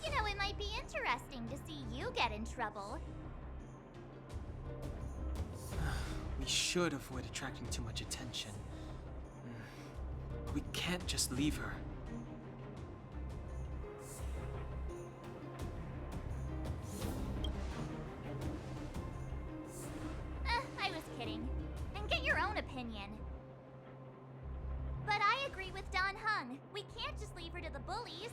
You know, it might be interesting to see you get in trouble. We should avoid attracting too much attention. We can't just leave her. I was kidding. And get your own opinion. But I agree with Don Hung. We can't just leave her to the bullies.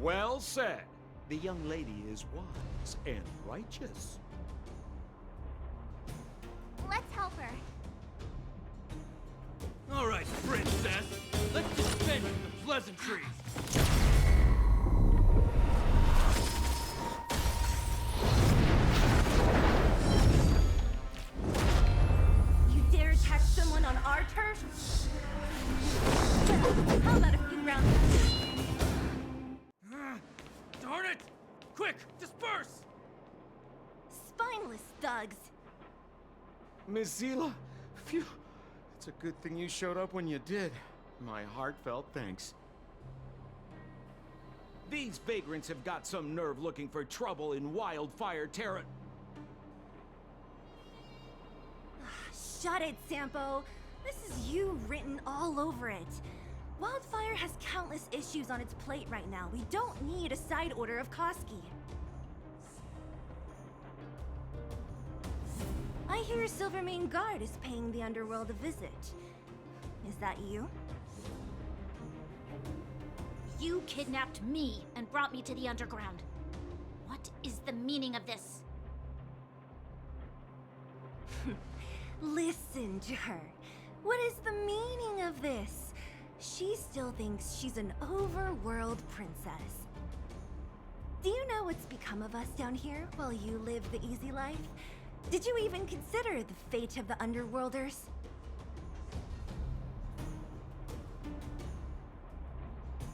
Well said. The young lady is wise and righteous. Let's help her. All right, princess. Let's dispense with the pleasantries. You dare attack someone on our turf? Well, how about a few rounds? Darn it! Quick, disperse! Spineless thugs. Miss Zila, phew. It's a good thing you showed up when you did. My heartfelt thanks. These vagrants have got some nerve looking for trouble in Wildfire Terra. Shut it, Sampo. This is you written all over it. Wildfire has countless issues on its plate right now. We don't need a side order of Koski. I hear Silvermane Guard is paying the underworld a visit. Is that you? You kidnapped me and brought me to the underground. What is the meaning of this? Listen to her. What is the meaning of this? She still thinks she's an overworld princess. Do you know what's become of us down here while you live the easy life? Did you even consider the fate of the underworlders?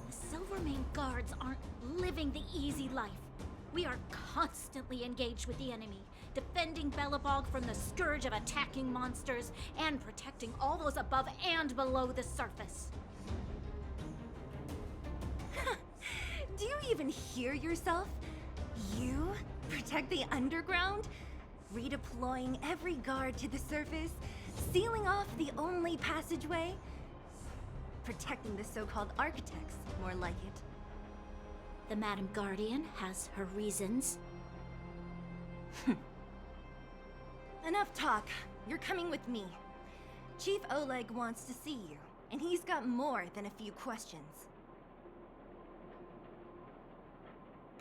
The Silvermane Guards aren't living the easy life. We are constantly engaged with the enemy, defending Belobog from the scourge of attacking monsters and protecting all those above and below the surface. Do you even hear yourself? You protect the underground? Redeploying every guard to the surface? Sealing off the only passageway? Protecting the so-called architects, more like it. The Madam Guardian has her reasons. Enough talk. You're coming with me. Chief Oleg wants to see you, and he's got more than a few questions.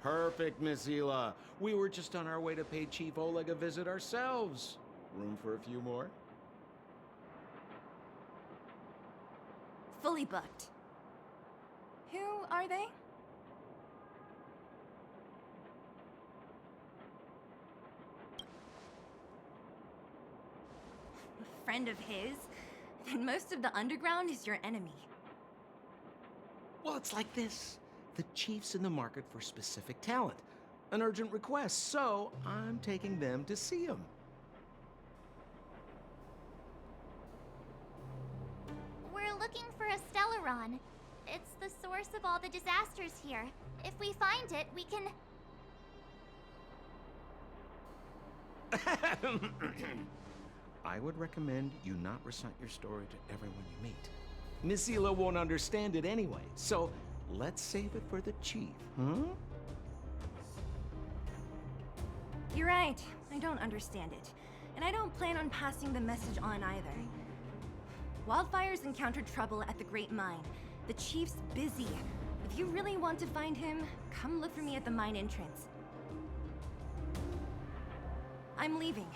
Perfect, Miss Hila. We were just on our way to pay Chief Oleg a visit ourselves. Room for a few more? Fully booked. Who are they? A friend of his? Then most of the underground is your enemy. Well, it's like this. The chief's in the market for specific talent. An urgent request, so I'm taking them to see him. We're looking for a Stellaron. It's the source of all the disasters here. If we find it, we can... I would recommend you not recite your story to everyone you meet. Miss Hila won't understand it anyway, so let's save it for the chief, huh? You're right. I don't understand it. And I don't plan on passing the message on either. Wildfire's encountered trouble at the Great Mine. The chief's busy. If you really want to find him, come look for me at the mine entrance. I'm leaving.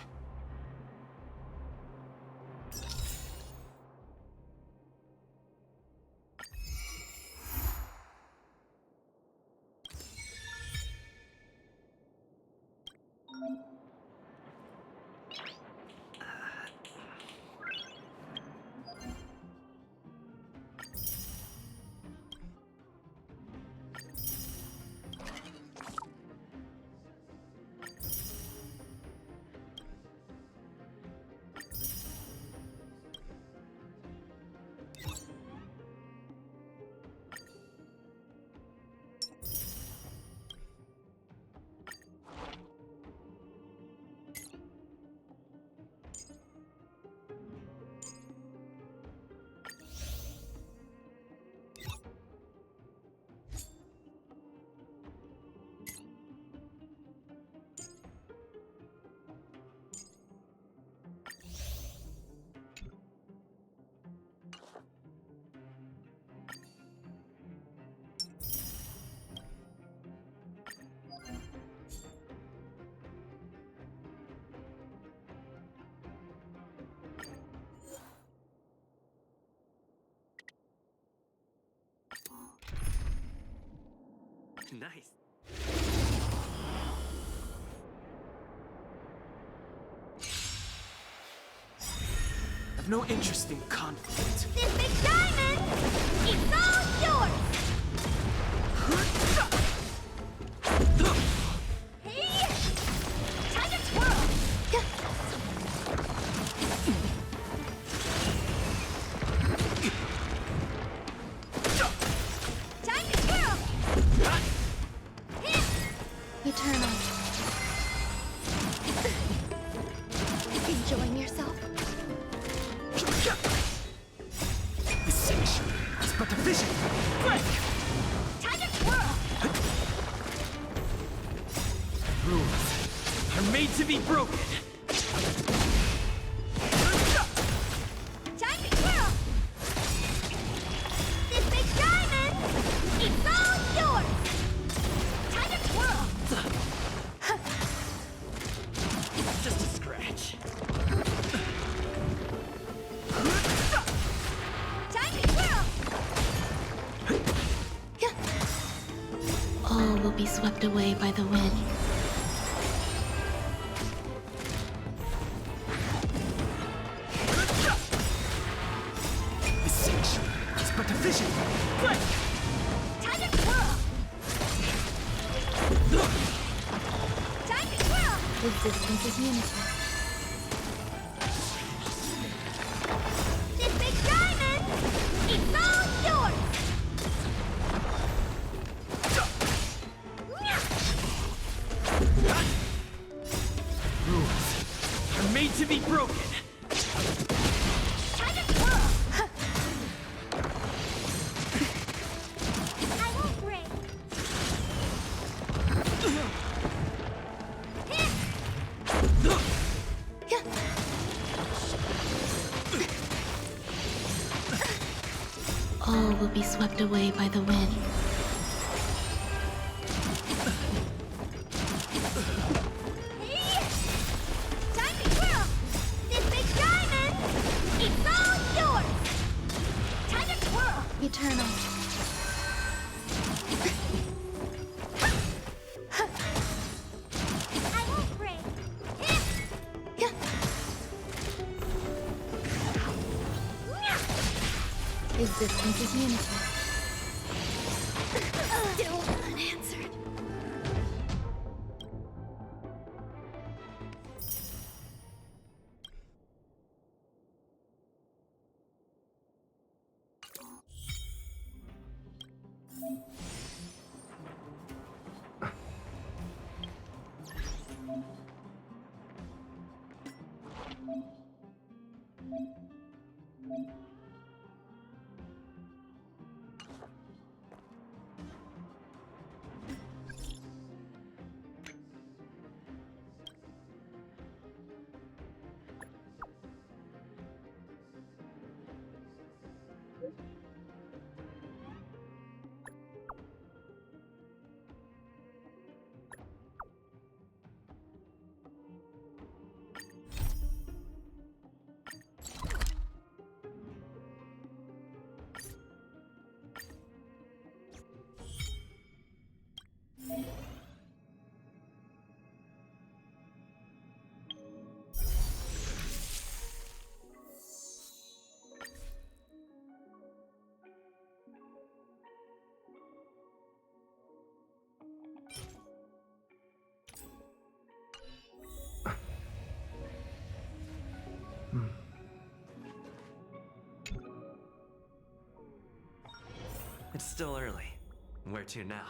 Nice. I've no interest in conflict. This big diamond! It's all yours! Hey! Time to twirl! Time to twirl! Eternal. Enjoying yourself? This section is but a vision. Break! Time to twirl! Rules are made to be broken. Time to twirl! This big diamond! It's all yours! Time to twirl! Just a scratch. Time to twirl! All will be swept away by the wind. This section is but a vision. Break! Time to twirl! Time to twirl! Existence is unity. This big diamond! It's all yours! Rules are made to be broken. Time to twirl! I won't break. will be swept away by the wind. Time to twirl! This big diamond! It's all yours! Time to twirl! Eternal. I won't break. Existence is unity. Still unanswered. It's still early. Where to now?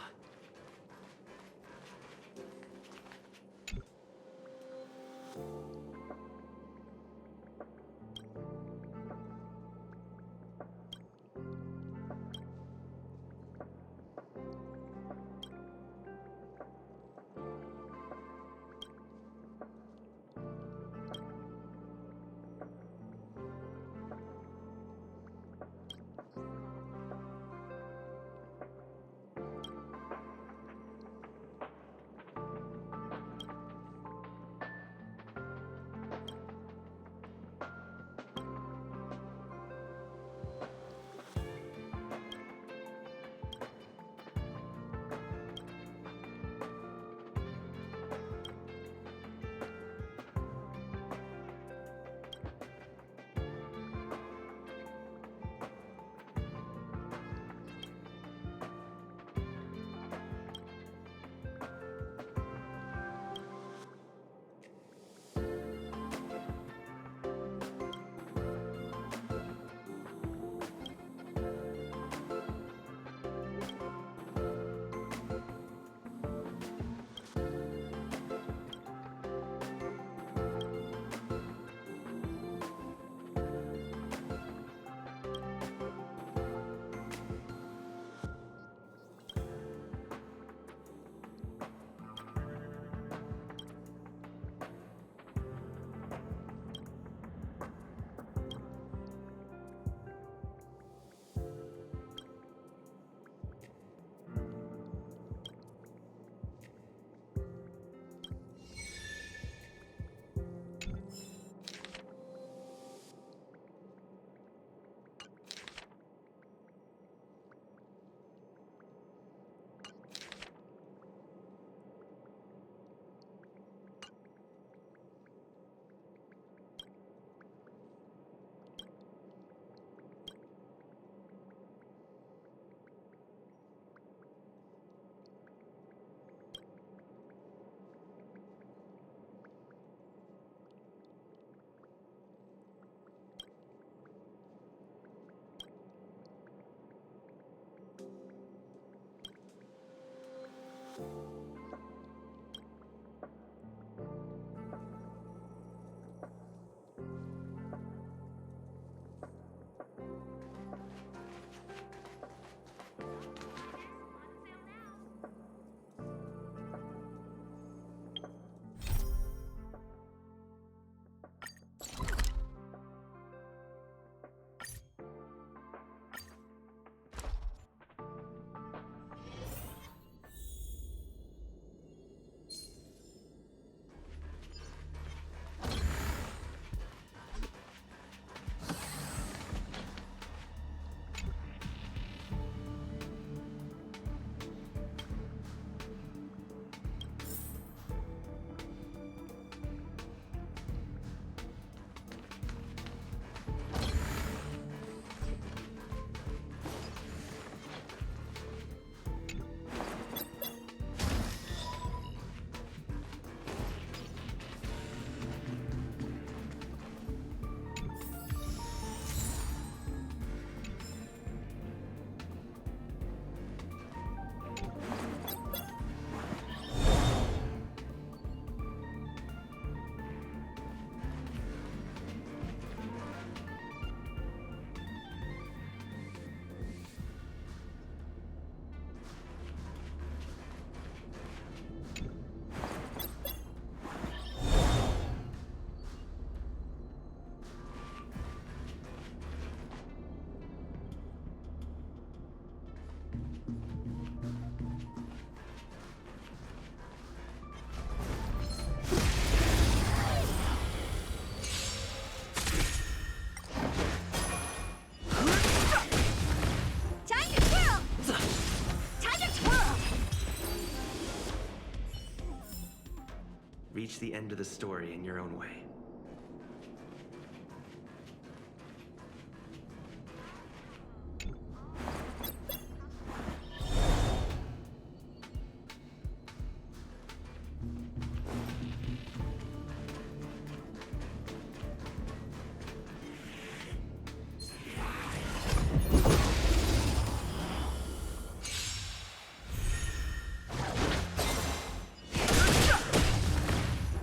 Reach the end of the story in your own way.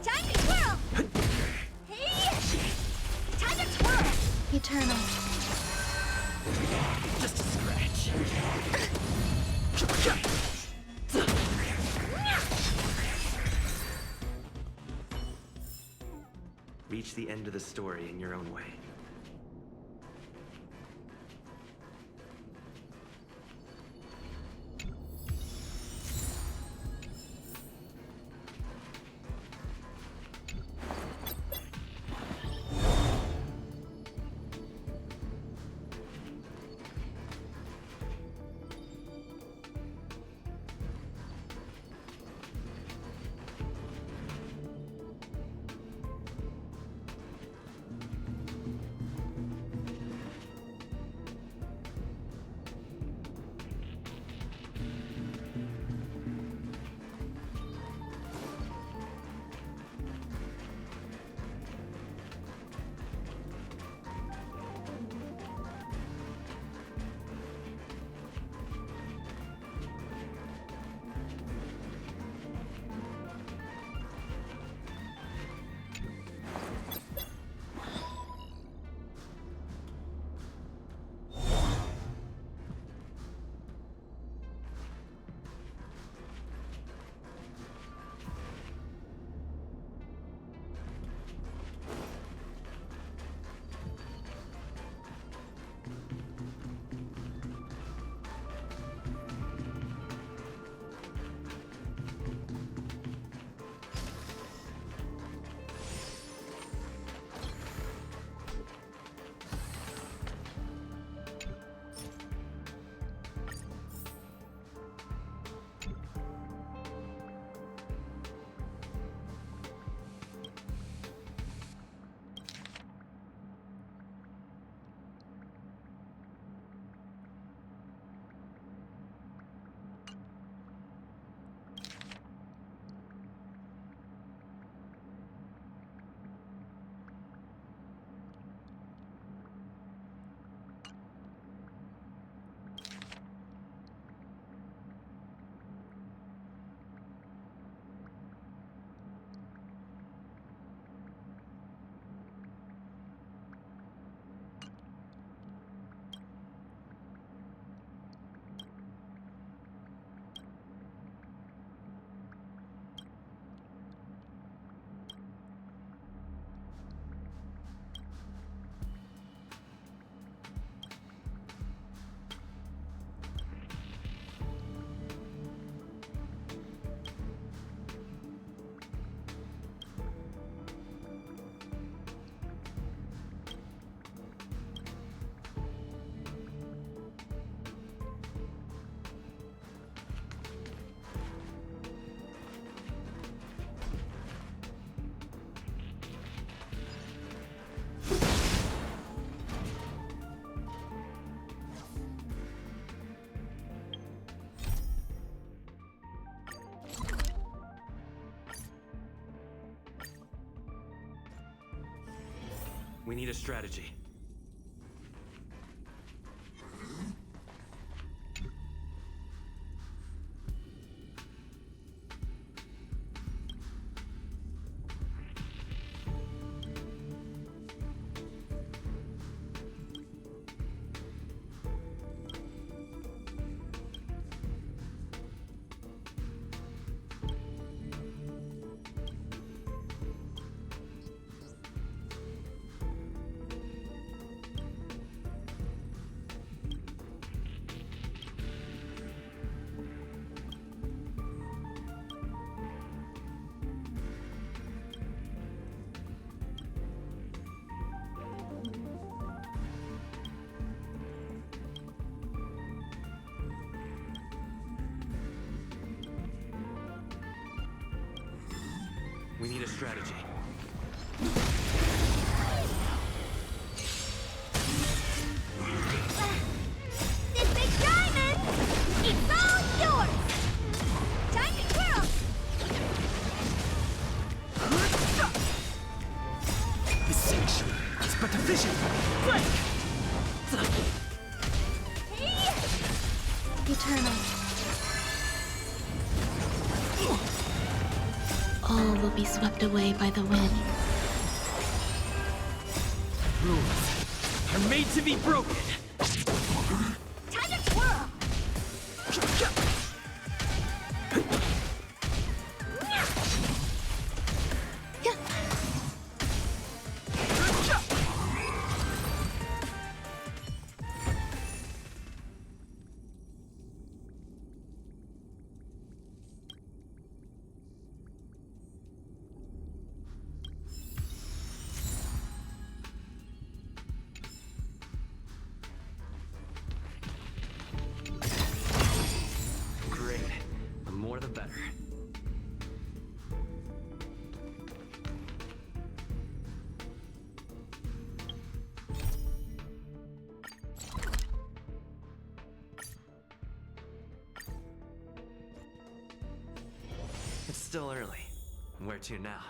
Time to twirl! Hey! Time to twirl! Eternal. Just a scratch. Reach the end of the story in your own way. We need a strategy. We need a strategy. This big diamond! It's all yours! Diamond Whirl! The sanctuary is but a vision. Break! Eternal. All will be swept away by the wind. Rules are made to be broken. Diamond Whirl! Great. The more the better. It's still early. Where to now?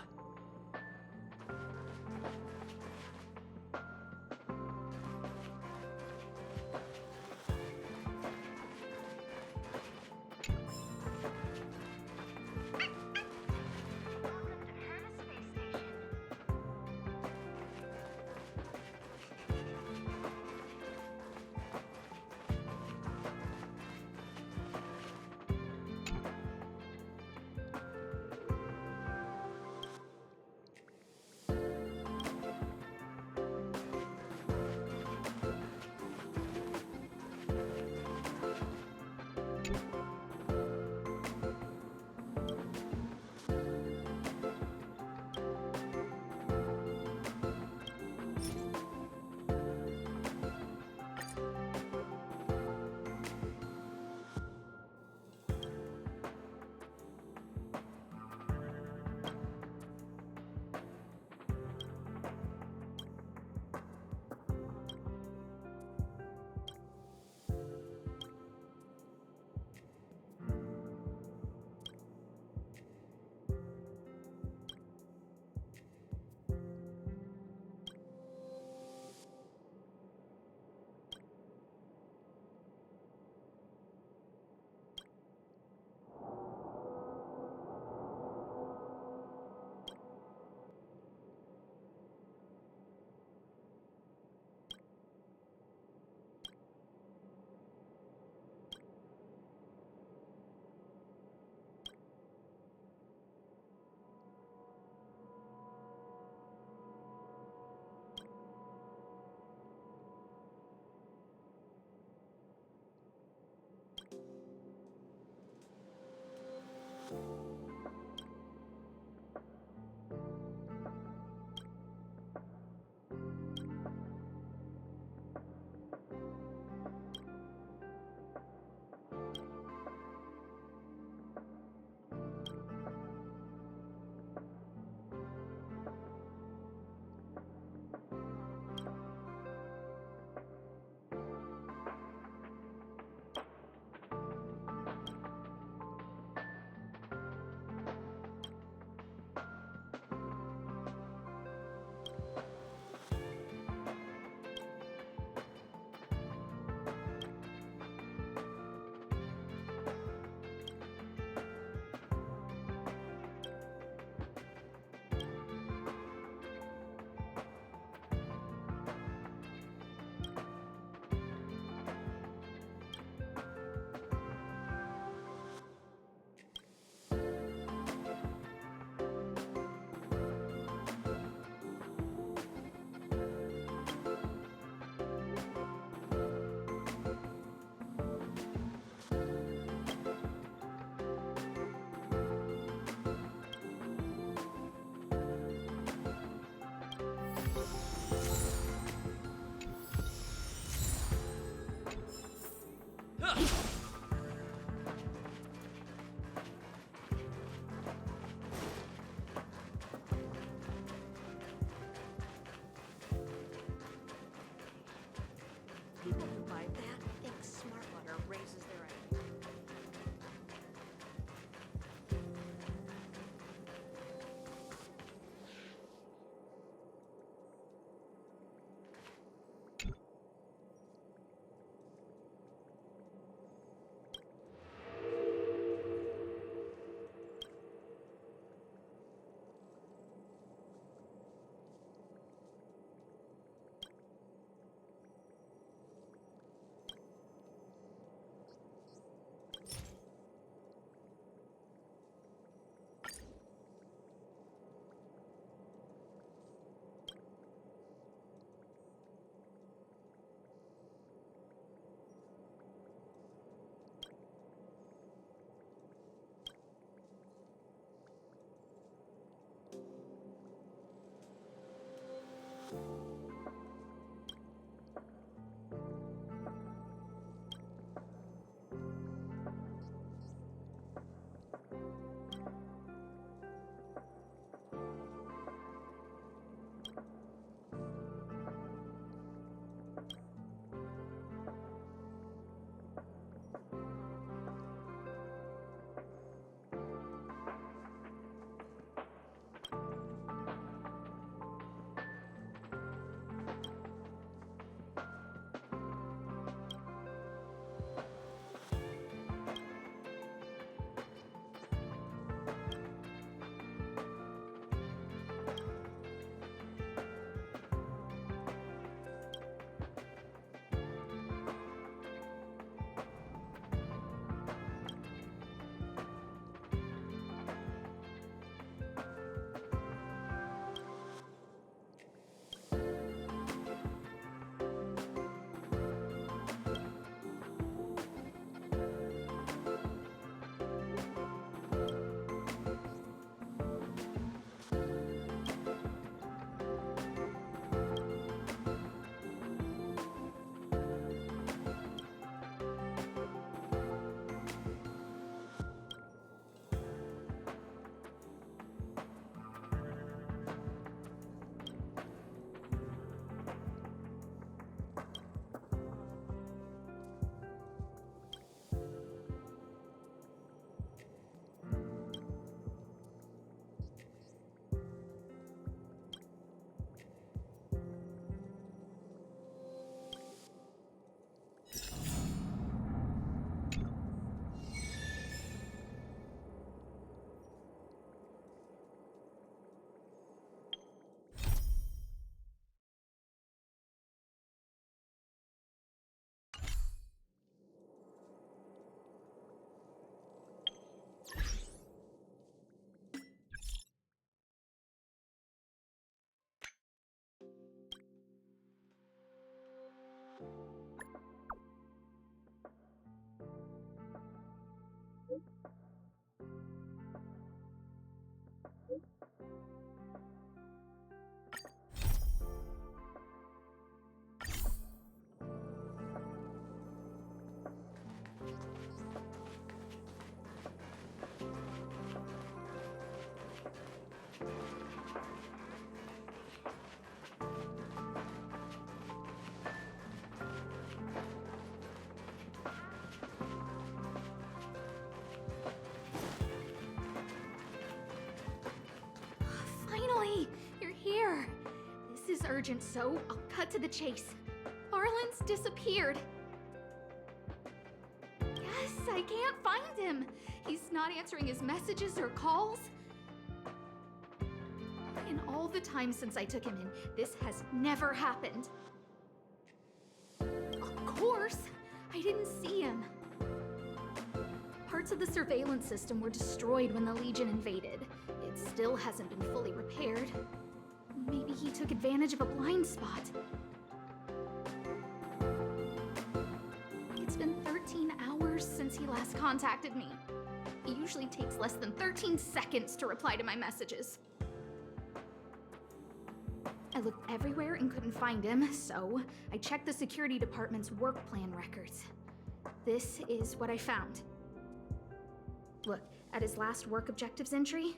is urgent, so I'll cut to the chase. Arlen's disappeared. Yes, I can't find him. He's not answering his messages or calls. In all the time since I took him in, this has never happened. Of course, I didn't see him. Parts of the surveillance system were destroyed when the Legion invaded. It still hasn't been fully repaired. Maybe he took advantage of a blind spot. It's been 13 hours since he last contacted me. It usually takes less than 13 seconds to reply to my messages. I looked everywhere and couldn't find him, so I checked the security department's work plan records. This is what I found. Look at his last work objectives entry.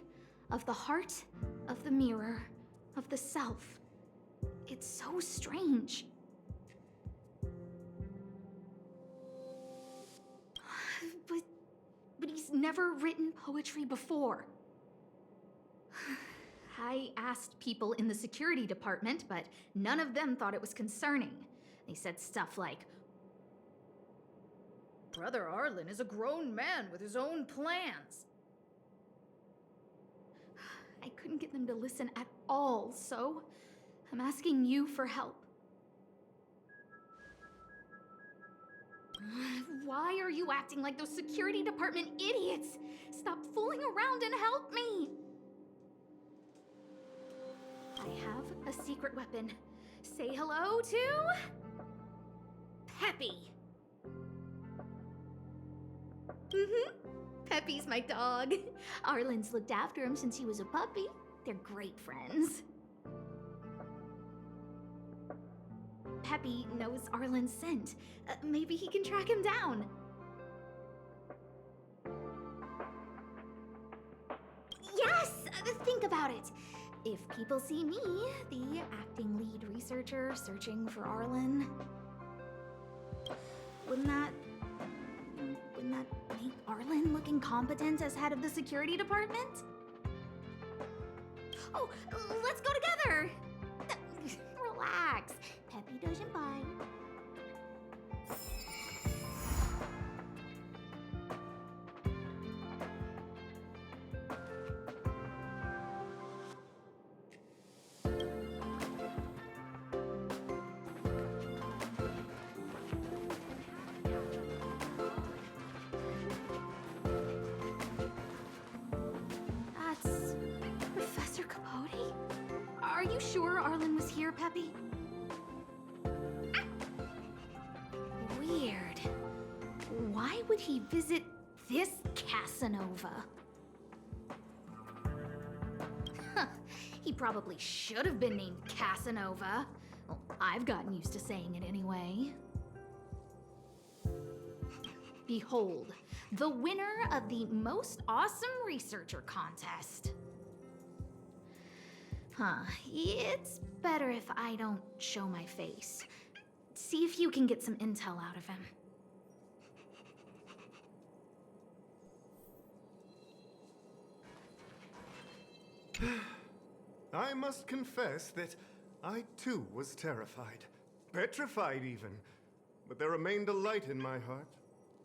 Of the heart, of the mirror, of the self. It's so strange. But he's never written poetry before. I asked people in the security department, but none of them thought it was concerning. They said stuff like, "Brother Arlen is a grown man with his own plans." I couldn't get them to listen at all, so I'm asking you for help. Why are you acting like those security department idiots? Stop fooling around and help me! I have a secret weapon. Say hello to... Peppy. Peppy's my dog. Arlen's looked after him since he was a puppy. They're great friends. Peppy knows Arlen's scent. Maybe he can track him down. Yes! Think about it. If people see me, the acting lead researcher searching for Arlen, wouldn't that make Arlen look incompetent as head of the security department? Oh, let's go together! Relax. Peppy doesn't bite. That's Professor Capote? Are you sure Arlen was here, Peppy? Weird. Why would he visit this Casanova? He probably should have been named Casanova. Well, I've gotten used to saying it anyway. Behold, the winner of the Most Awesome Researcher contest. It's better if I don't show my face. See if you can get some intel out of him. I must confess that I too was terrified. Petrified even. But there remained a light in my heart.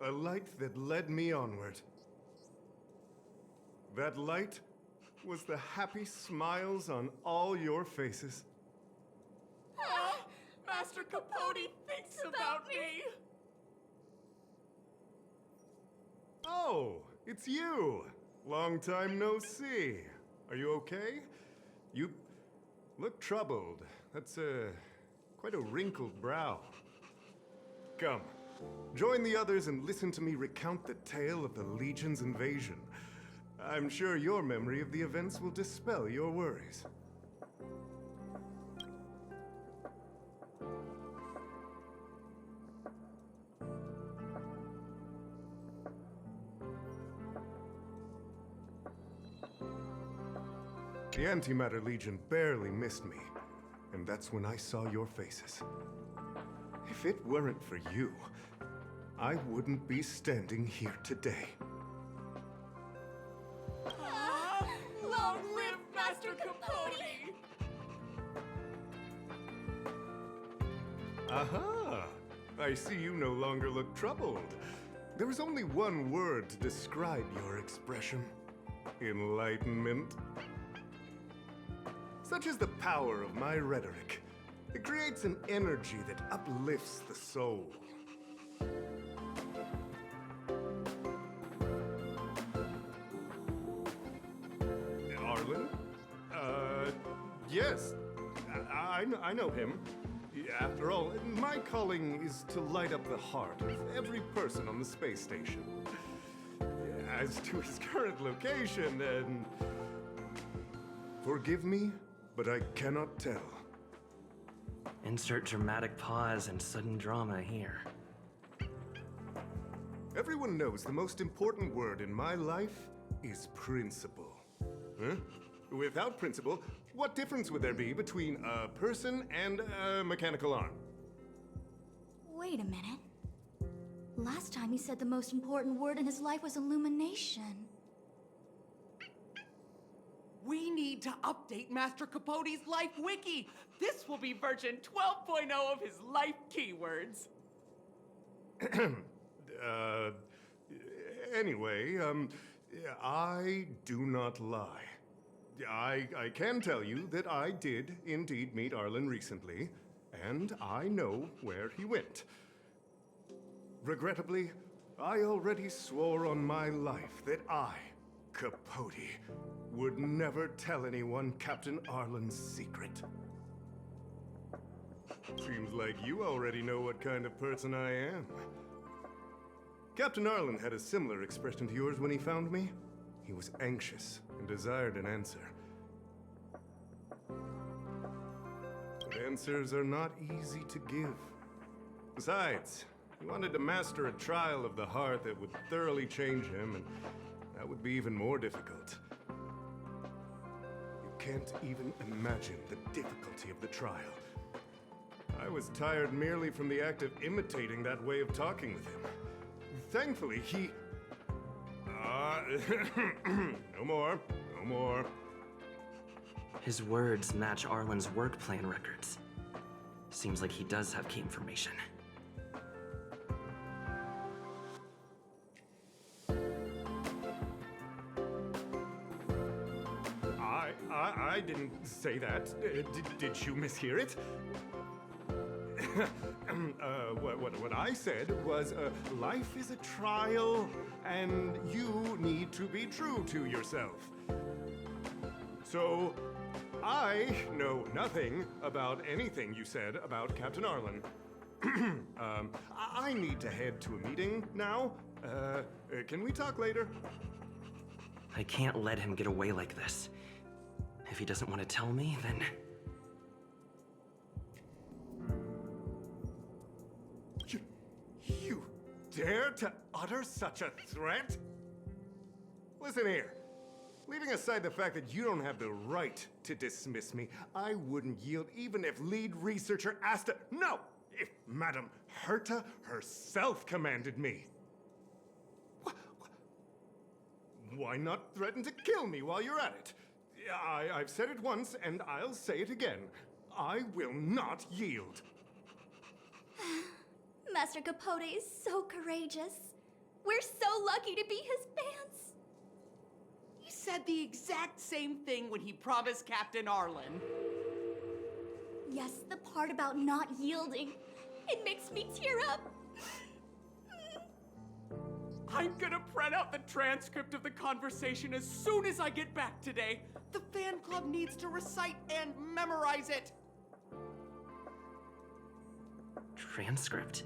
A light that led me onward. That light was the happy smiles on all your faces. Master Capote thinks about me! Oh, it's you! Long time no see. Are you okay? You look troubled. That's quite a wrinkled brow. Come, join the others and listen to me recount the tale of the Legion's invasion. I'm sure your memory of the events will dispel your worries. The Antimatter Legion barely missed me, and that's when I saw your faces. If it weren't for you, I wouldn't be standing here today. Long live Master Capote! Aha! I see you no longer look troubled. There is only one word to describe your expression. Enlightenment. Such is the power of my rhetoric. It creates an energy that uplifts the soul. Arlen? Yes. I know him. After all, my calling is to light up the heart of every person on the space station. As to his current location, and forgive me, but I cannot tell. Insert dramatic pause and sudden drama here. Everyone knows the most important word in my life is principle. Huh? Without principle, what difference would there be between a person and a mechanical arm? Wait a minute. Last time he said the most important word in his life was illumination. We need to update Master Capote's life wiki. This will be version 12.0 of his life keywords. Anyway, I do not lie. I can tell you that I did indeed meet Arlen recently, and I know where he went. Regrettably, I already swore on my life that I, Capote, would never tell anyone Captain Arlen's secret. Seems like you already know what kind of person I am. Captain Arlen had a similar expression to yours when he found me. He was anxious and desired an answer. But answers are not easy to give. Besides, he wanted to master a trial of the heart that would thoroughly change him, and that would be even more difficult. You can't even imagine the difficulty of the trial. I was tired merely from the act of imitating that way of talking with him. Thankfully, he... no more. No more. His words match Arlen's work plan records. Seems like he does have key information. I didn't say that. Did you mishear it? What I said was, life is a trial, and you need to be true to yourself. So, I know nothing about anything you said about Captain Arlen. I need to head to a meeting now. Can we talk later? I can't let him get away like this. If he doesn't want to tell me, then... You dare to utter such a threat? Listen here. Leaving aside the fact that you don't have the right to dismiss me, I wouldn't yield even if lead researcher asked to. No! If Madame Herta herself commanded me. Why not threaten to kill me while you're at it? I've said it once, and I'll say it again. I will not yield. Master Capote is so courageous. We're so lucky to be his fans. He said the exact same thing when he promised Captain Arlen. Yes, the part about not yielding. It makes me tear up. I'm gonna print out the transcript of the conversation as soon as I get back today. The fan club needs to recite and memorize it. Transcript?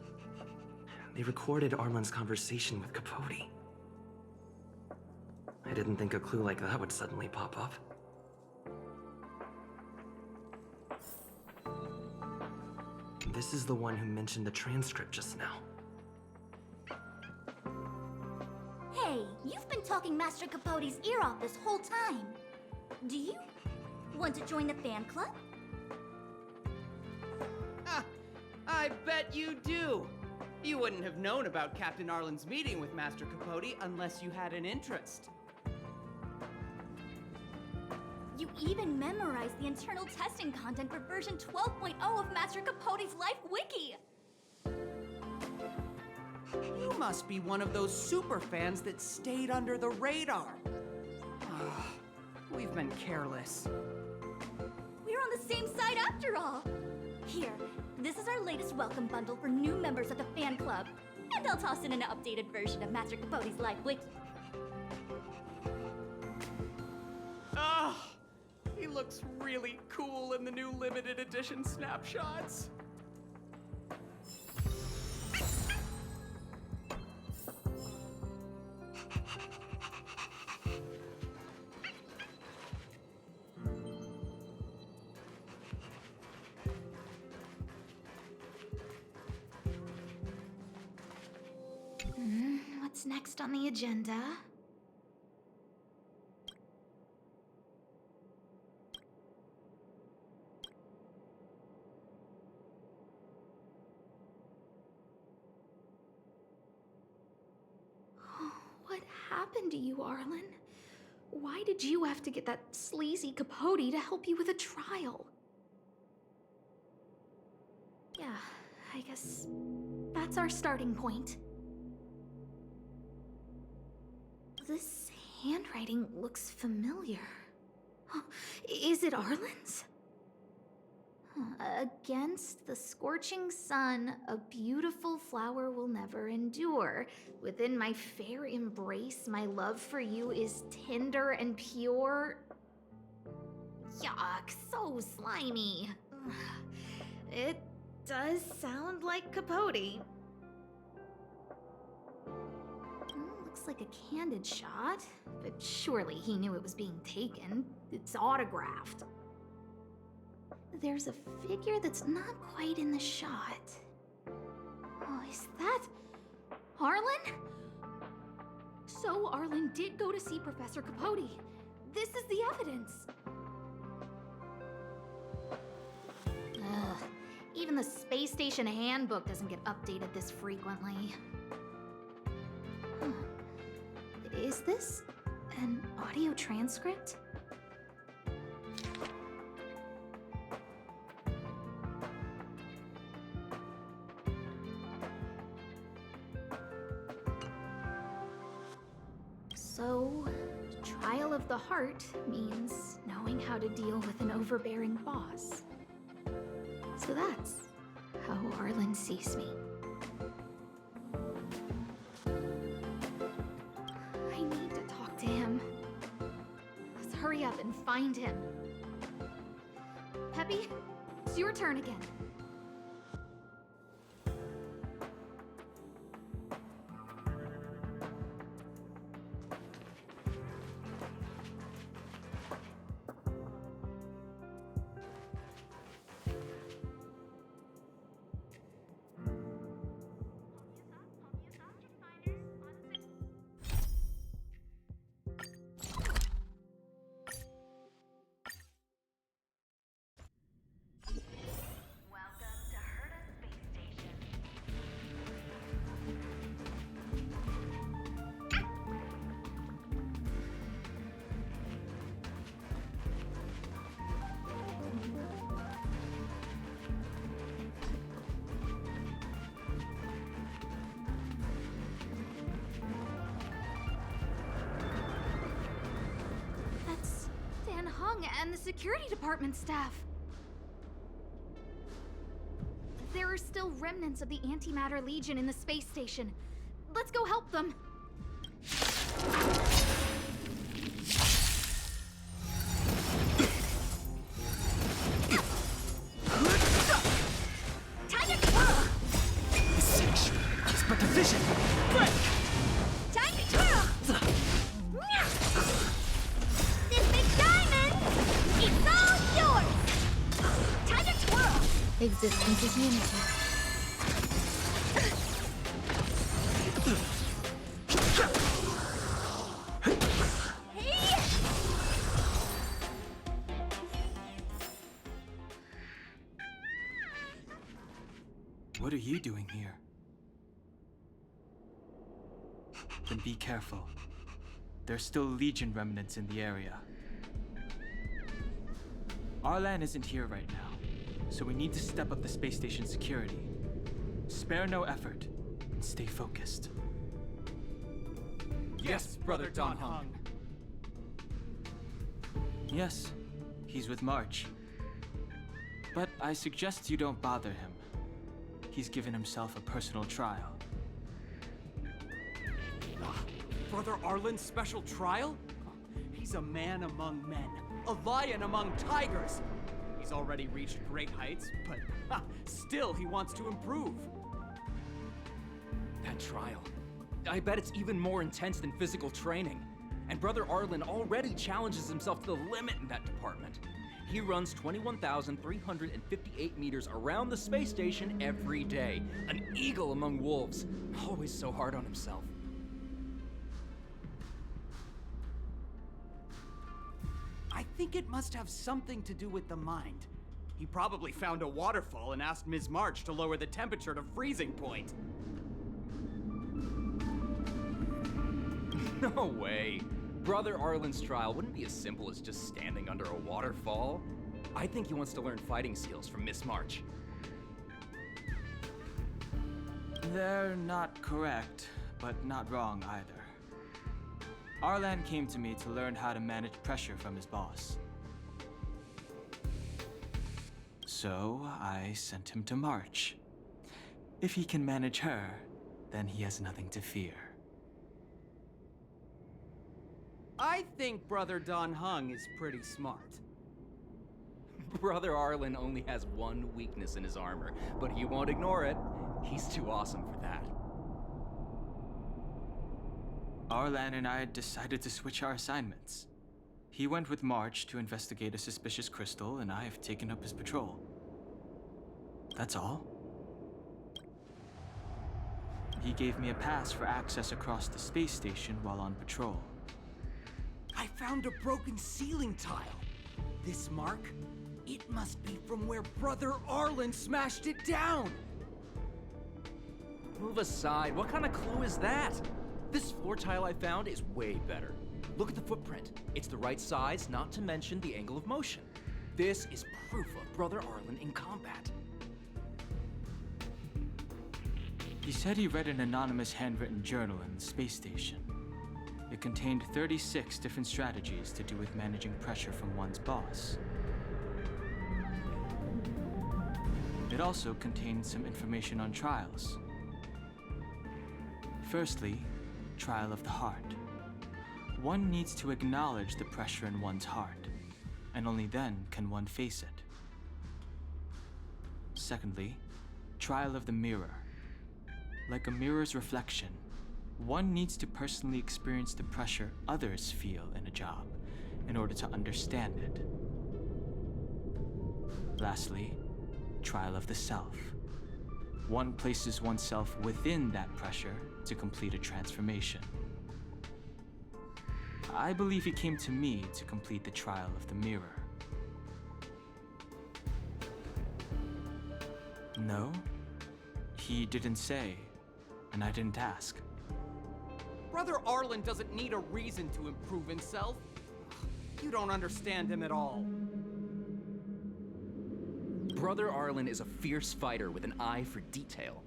They recorded Arlen's conversation with Capote. I didn't think a clue like that would suddenly pop up. This is the one who mentioned the transcript just now. Hey, you've been talking Master Capote's ear off this whole time. Do you want to join the fan club? I bet you do. You wouldn't have known about Captain Arlen's meeting with Master Capote unless you had an interest. You even memorized the internal testing content for version 12.0 of Master Capote's Life Wiki! You must be one of those super fans that stayed under the radar. We've been careless. We're on the same side after all! Here, this is our latest welcome bundle for new members of the fan club. And I'll toss in an updated version of Master Capote's Life Wiki. He looks really cool in the new limited edition snapshots. What's next on the agenda? What happened to you, Arlen? Why did you have to get that sleazy Capote to help you with a trial? Yeah, I guess that's our starting point. This handwriting looks familiar. Is it Arlen's? Against the scorching sun, a beautiful flower will never endure. Within my fair embrace, my love for you is tender and pure. Yuck, so slimy. It does sound like Capote. Looks like a candid shot, but surely he knew it was being taken. It's autographed. There's a figure that's not quite in the shot. Oh, is that Arlen? So Arlen did go to see Professor Capote. This is the evidence. Ugh, even the space station handbook doesn't get updated this frequently. Is this an audio transcript? So, trial of the heart means knowing how to deal with an overbearing boss. So that's how Arlen sees me. I need to talk to him. Let's hurry up and find him. Peppy, it's your turn again. And the security department staff. There are still remnants of the Antimatter Legion in the space station. Let's go help them. This sanctuary is but a vision. Break! Time to twirl! This big diamond, it's all yours! Time to twirl! Existence is unity. Hey! What are you doing here? Then be careful. There's still Legion remnants in the area. Arlan isn't here right now, so we need to step up the space station security. Spare no effort, and stay focused. Yes, Brother Don Hung. Yes, he's with March. But I suggest you don't bother him. He's given himself a personal trial. Brother Arlen's special trial? He's a man among men, a lion among tigers. He's already reached great heights, but still he wants to improve. That trial. I bet it's even more intense than physical training. And Brother Arlen already challenges himself to the limit in that department. He runs 21,358 meters around the space station every day. An eagle among wolves. Always so hard on himself. I think it must have something to do with the mind. He probably found a waterfall and asked Ms. March to lower the temperature to freezing point. No way. Brother Arlen's trial wouldn't be as simple as just standing under a waterfall. I think he wants to learn fighting skills from Miss March. They're not correct, but not wrong either. Arlan came to me to learn how to manage pressure from his boss. So I sent him to March. If he can manage her, then he has nothing to fear. I think Brother Don Hung is pretty smart. Brother Arlen only has one weakness in his armor, but he won't ignore it. He's too awesome for that. Arlan and I decided to switch our assignments. He went with March to investigate a suspicious crystal, and I have taken up his patrol. That's all. He gave me a pass for access across the space station while on patrol. I found a broken ceiling tile. This mark? It must be from where Brother Arlen smashed it down! Move aside, what kind of clue is that? This floor tile I found is way better. Look at the footprint. It's the right size, not to mention the angle of motion. This is proof of Brother Arlen in combat. He said he read an anonymous handwritten journal in the space station. It contained 36 different strategies to do with managing pressure from one's boss. It also contained some information on trials. Firstly, trial of the heart. One needs to acknowledge the pressure in one's heart, and only then can one face it. Secondly, trial of the mirror. Like a mirror's reflection, one needs to personally experience the pressure others feel in a job in order to understand it. Lastly, trial of the self. One places oneself within that pressure to complete a transformation. I believe he came to me to complete the trial of the mirror. No, he didn't say, and I didn't ask. Brother Arlen doesn't need a reason to improve himself. You don't understand him at all. Brother Arlen is a fierce fighter with an eye for detail.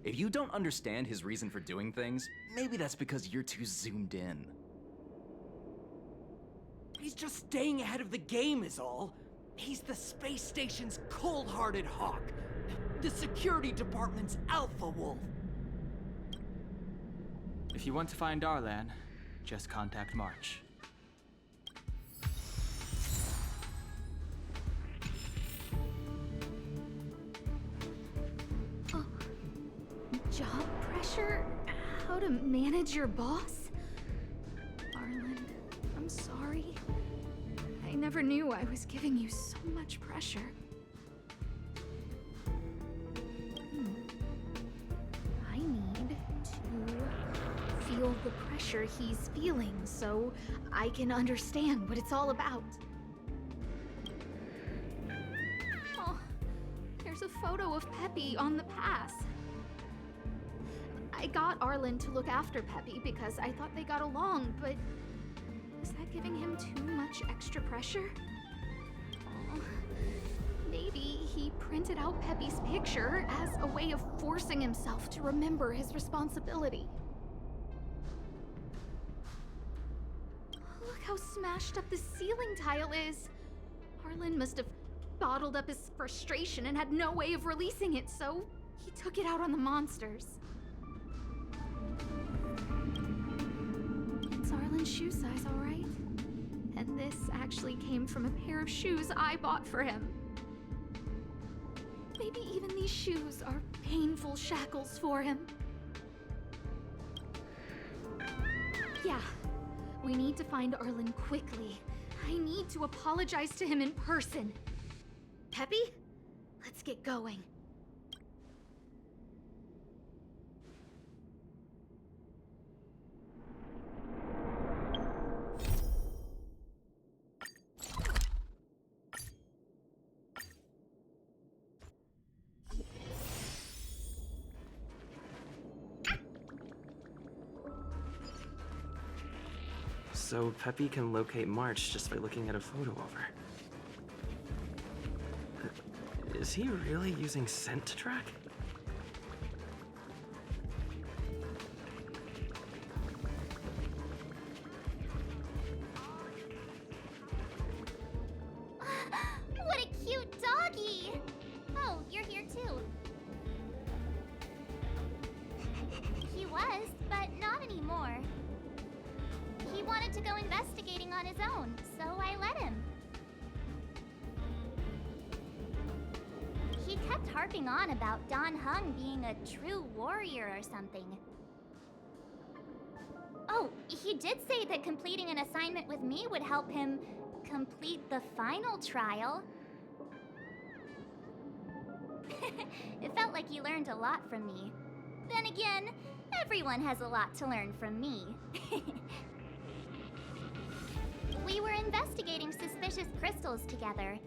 If you don't understand his reason for doing things, maybe that's because you're too zoomed in. He's just staying ahead of the game is all. He's the space station's cold-hearted hawk. The security department's alpha wolf. If you want to find Arlan, just contact March. Job pressure? How to manage your boss? Arlen, I'm sorry. I never knew I was giving you so much pressure. I need to feel the pressure he's feeling so I can understand what it's all about. Oh, there's a photo of Peppy on the pass. I got Arlen to look after Peppy because I thought they got along, but is that giving him too much extra pressure? Oh, He printed out Peppy's picture as a way of forcing himself to remember his responsibility. Look how smashed up the ceiling tile is. Arlen must have bottled up his frustration and had no way of releasing it, so he took it out on the monsters. It's Arlen's shoe size, all right? And this actually came from a pair of shoes I bought for him. Maybe even these shoes are painful shackles for him. Yeah, we need to find Arlen quickly. I need to apologize to him in person. Peppy, let's get going. So Peppy can locate March just by looking at a photo of her. Is he really using scent to track? What a cute doggy! Oh, you're here too. He was, but not anymore. He wanted to go investigating on his own, so I let him. He kept harping on about Don Hung being a true warrior or something. Oh, he did say that completing an assignment with me would help him complete the final trial. It felt like he learned a lot from me. Then again, everyone has a lot to learn from me. We were investigating suspicious crystals together,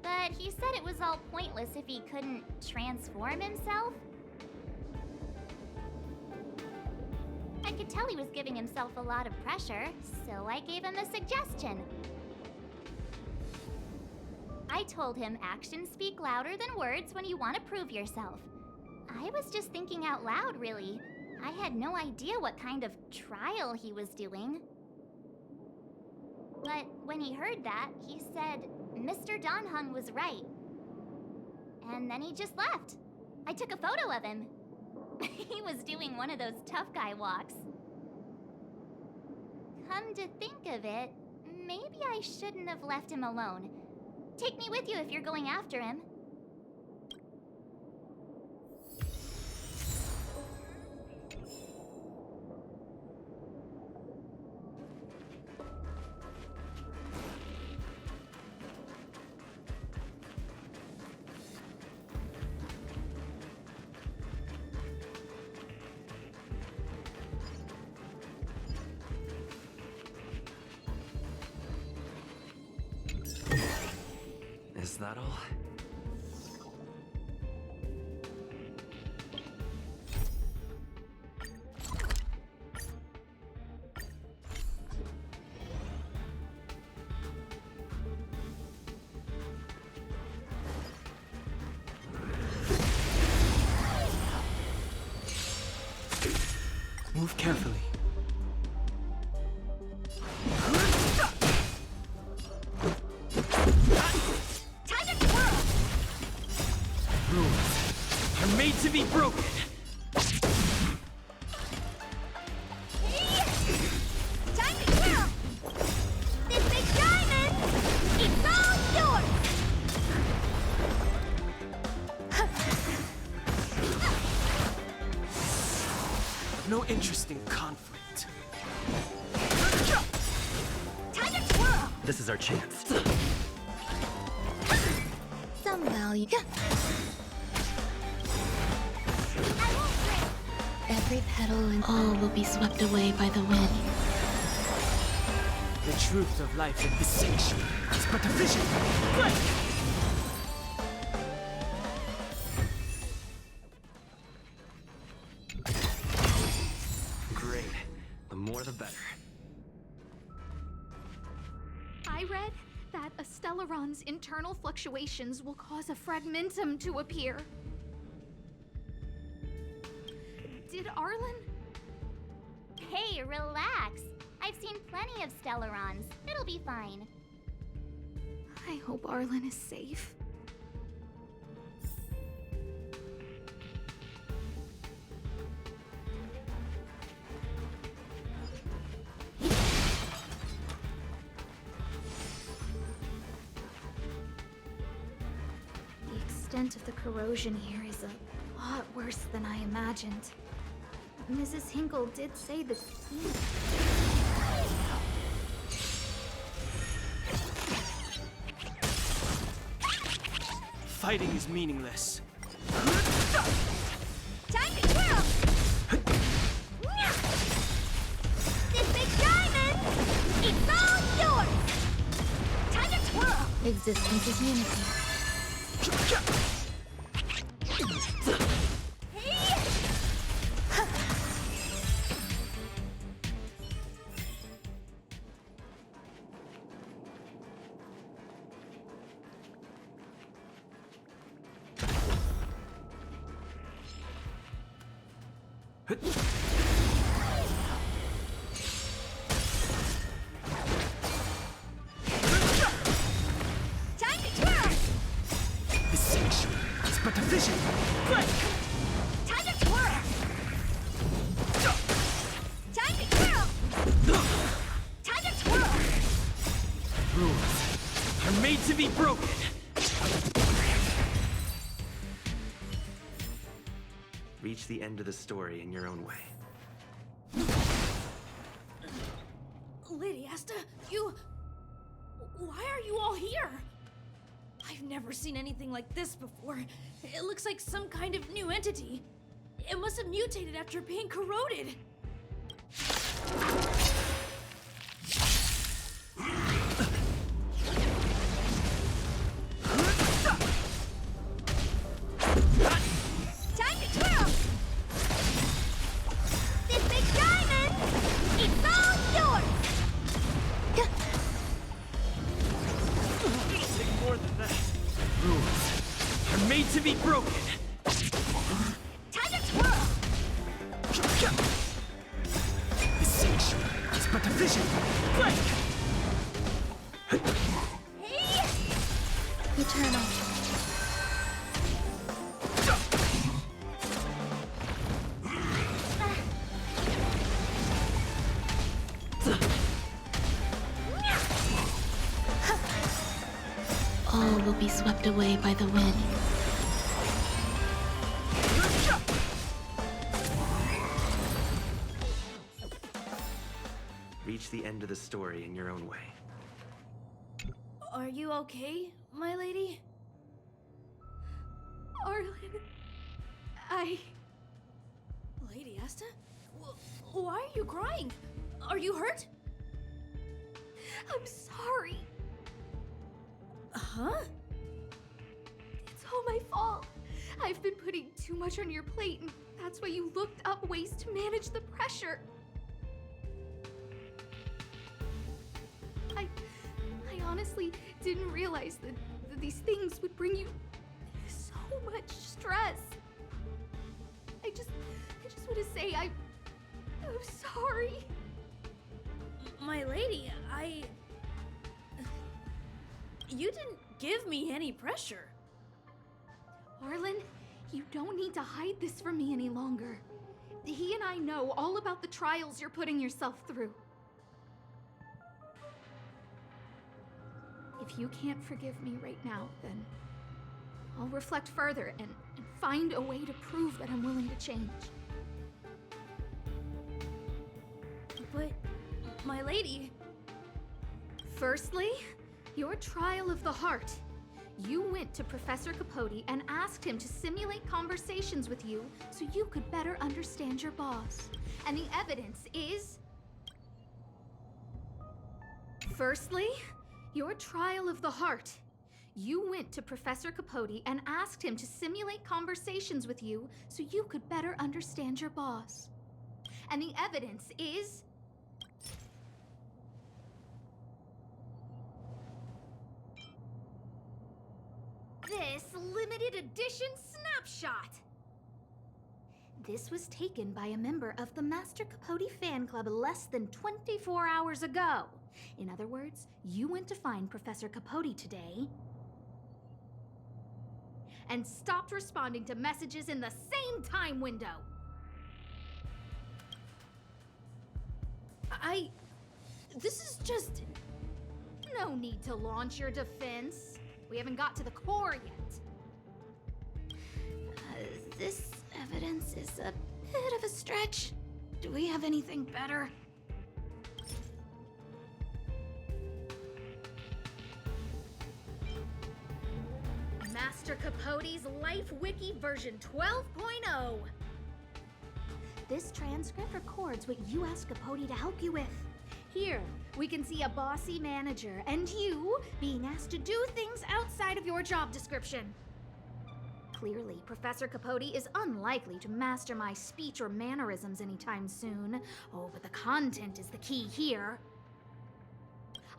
but he said it was all pointless if he couldn't transform himself. I could tell he was giving himself a lot of pressure, so I gave him a suggestion. I told him actions speak louder than words when you want to prove yourself. I was just thinking out loud, really. I had no idea what kind of trial he was doing. But when he heard that, he said Mr. Don Hung was right. And then he just left. I took a photo of him. He was doing one of those tough guy walks. Come to think of it, maybe I shouldn't have left him alone. Take me with you if you're going after him. Is that all? Move carefully. Rules are made to be broken. Time to kill! This big diamond, it's all yours! I've no interest in conflict. Time to twirl! This is our chance. Some value. Every petal and all will be swept away by the wind. The truth of life in this sanctuary is but a vision. Break! Great. The more the better. I read that a Stellaron's Arlen's internal fluctuations will cause a fragmentum to appear. Did Arlen? Hey, relax. I've seen plenty of Stellarons. It'll be fine. I hope Arlen is safe. The extent of the corrosion here is a lot worse than I imagined. Mrs. Hinkle did say that Fighting is meaningless. Time to twirl! This big diamond! It's all yours! Time to twirl! existence is unity. Time to twirl! The sanctuary is but a vision. Break! Time to twirl! Time to twirl! Time to twirl! Rules are made to be broken. Reach the end of the story in your own way. Lady Asta, you... Why are you all here? I've never seen anything like this before. It looks like some kind of new entity. It must have mutated after being corroded. Time to twirl! This big diamond! It's all yours! Anything more than that. Rules are made to be broken. Time to twirl! The sanctuary is but a vision. Break! Eternal. All will be swept away by the wind. Reach the end of the story in your own way. Are you okay, my lady? Arlen, Lady Asta? Why are you crying? Are you hurt? I'm sorry. Huh? It's all my fault. I've been putting too much on your plate, and that's why you looked up ways to manage the pressure. I honestly didn't realize that these things would bring you so much stress. I just want to say I'm sorry. My lady, You didn't give me any pressure. Arlen, you don't need to hide this from me any longer. He and I know all about the trials you're putting yourself through. If you can't forgive me right now, then I'll reflect further and find a way to prove that I'm willing to change. But, my lady... Firstly, your trial of the heart. You went to Professor Capote and asked him to simulate conversations with you so you could better understand your boss. And the evidence is... Firstly, your trial of the heart. You went to Professor Capote and asked him to simulate conversations with you so you could better understand your boss. And the evidence is... this limited edition snapshot? This was taken by a member of the Master Capote fan club less than 24 hours ago. In other words, you went to find Professor Capote today and stopped responding to messages in the same time window. This is just... No need to launch your defense. We haven't got to the core yet. This evidence is a bit of a stretch. Do we have anything better? Master Capote's Life Wiki version 12.0. This transcript records what you asked Capote to help you with. Here, we can see a bossy manager and you being asked to do things outside of your job description. Clearly, Professor Capote is unlikely to master my speech or mannerisms anytime soon. Oh, but the content is the key here.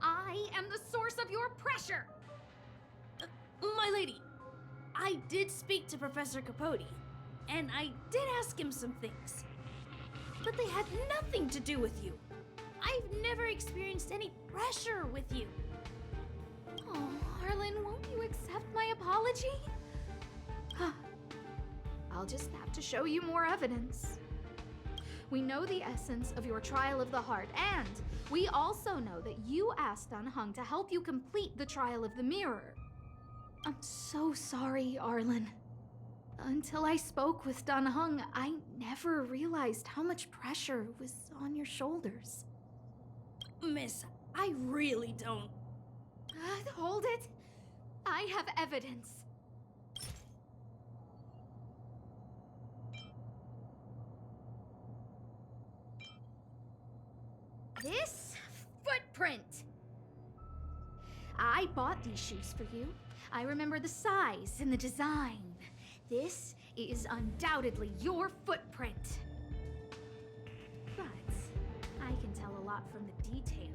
I am the source of your pressure! My lady, I did speak to Professor Capote, and I did ask him some things. But they had nothing to do with you. I've never experienced any pressure with you. Oh, Arlen, won't you accept my apology? I'll just have to show you more evidence. We know the essence of your trial of the heart, and we also know that you asked Dunhung to help you complete the trial of the mirror. I'm so sorry, Arlen. Until I spoke with Dunhung, I never realized how much pressure was on your shoulders. Miss, I really don't. Hold it. I have evidence. This footprint. I bought these shoes for you. I remember the size and the design. This is undoubtedly your footprint. But I can tell a lot from the details,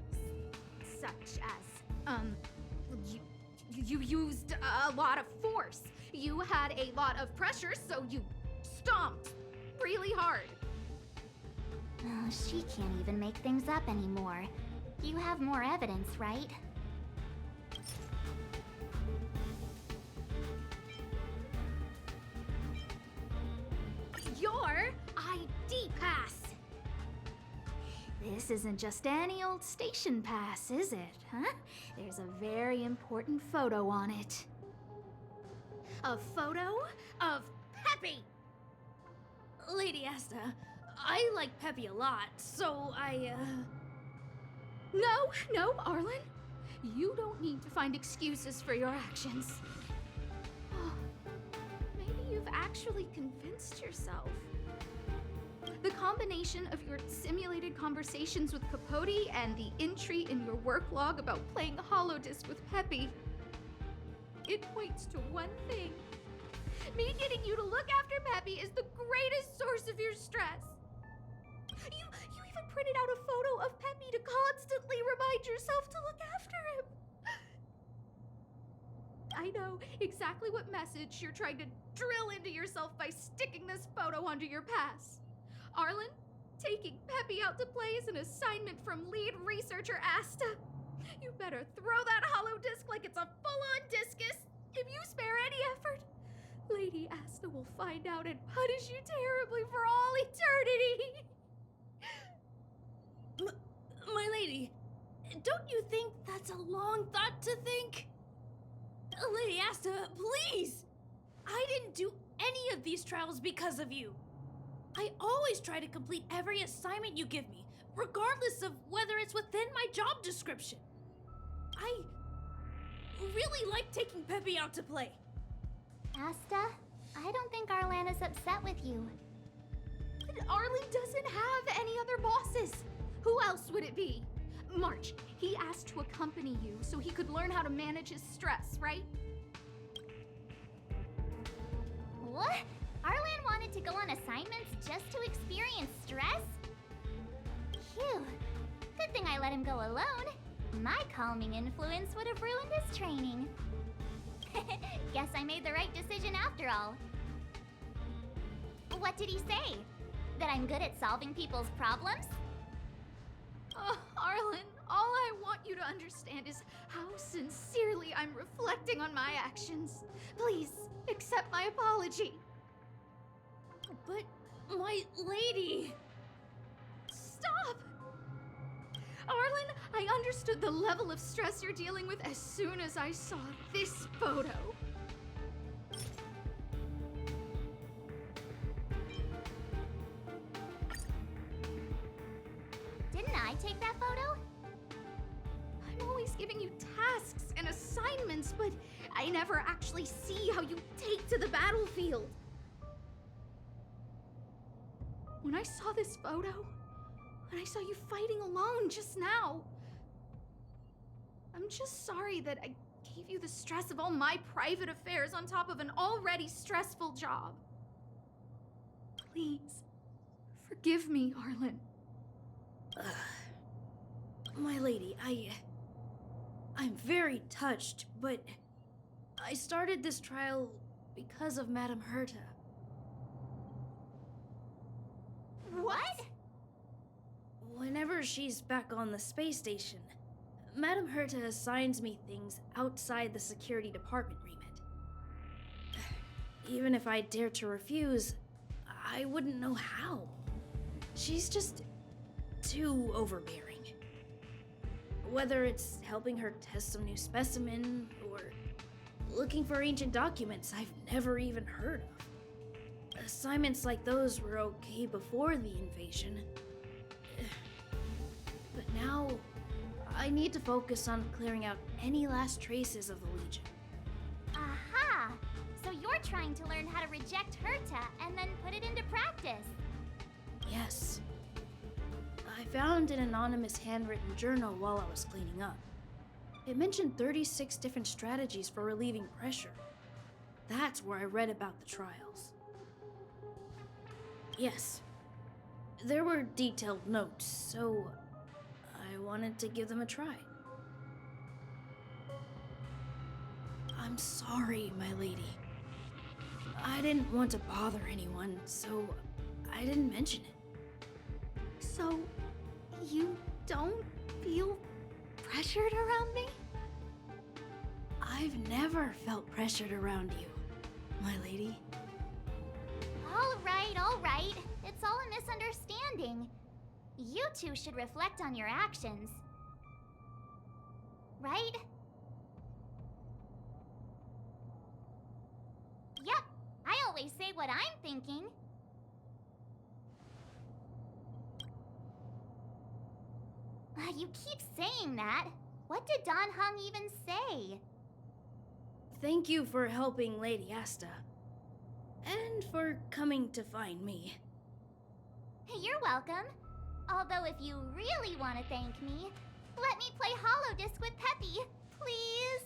such as, you used a lot of force. You had a lot of pressure, so you stomped really hard. Oh, she can't even make things up anymore. You have more evidence, right? Your ID pass. This isn't just any old station pass, is it, huh? There's a very important photo on it. A photo of Peppy! Lady Asta, I like Peppy a lot, so No, Arlen. You don't need to find excuses for your actions. Maybe you've actually convinced yourself. The combination of your simulated conversations with Capote and the entry in your work log about playing Holodisc with Peppy, it points to one thing. Me getting you to look after Peppy is the greatest source of your stress. You even printed out a photo of Peppy to constantly remind yourself to look after him. I know exactly what message you're trying to drill into yourself by sticking this photo onto your pass. Arlen, taking Peppy out to play is an assignment from lead researcher Asta. You better throw that holodisc like it's a full-on discus. If you spare any effort, Lady Asta will find out and punish you terribly for all eternity. My lady, don't you think that's a long thought to think? Lady Asta, please! I didn't do any of these trials because of you. I always try to complete every assignment you give me, regardless of whether it's within my job description. I really like taking Peppy out to play. Asta, I don't think Arlan is upset with you. But Arlen doesn't have any other bosses. Who else would it be? March, he asked to accompany you so he could learn how to manage his stress, right? What? Arlan wanted to go on assignments just to experience stress? Phew. Good thing I let him go alone. My calming influence would have ruined his training. guess I made the right decision after all. What did he say? That I'm good at solving people's problems? Oh, Arlen, all I want you to understand is how sincerely I'm reflecting on my actions. Please, accept my apology. But, my lady... Stop! Arlen, I understood the level of stress you're dealing with as soon as I saw this photo. Didn't I take that photo? I'm always giving you tasks and assignments, but I never actually see how you take to the battlefield. When I saw this photo, when I saw you fighting alone just now, I'm just sorry that I gave you the stress of all my private affairs on top of an already stressful job. Please, forgive me, Arlen. My lady, I'm very touched, but I started this trial because of Madame Herta. What? Whenever she's back on the space station, Madame Herta assigns me things outside the security department remit. Even if I dared to refuse, I wouldn't know how. She's just too overbearing. Whether it's helping her test some new specimen, or looking for ancient documents I've never even heard of. Assignments like those were okay before the invasion. But now, I need to focus on clearing out any last traces of the Legion. Aha! So you're trying to learn how to reject Herta and then put it into practice. Yes. I found an anonymous handwritten journal while I was cleaning up. It mentioned 36 different strategies for relieving pressure. That's where I read about the trials. Yes. There were detailed notes, so I wanted to give them a try. I'm sorry, my lady. I didn't want to bother anyone, so I didn't mention it. So, you don't feel pressured around me? I've never felt pressured around you, my lady. All right. It's all a misunderstanding. You two should reflect on your actions. Right? Yep, I always say what I'm thinking. You keep saying that. What did Don Hung even say? Thank you for helping Lady Asta. And for coming to find me. You're welcome. Although if you really want to thank me, let me play Hollow Disc with Peppy, please.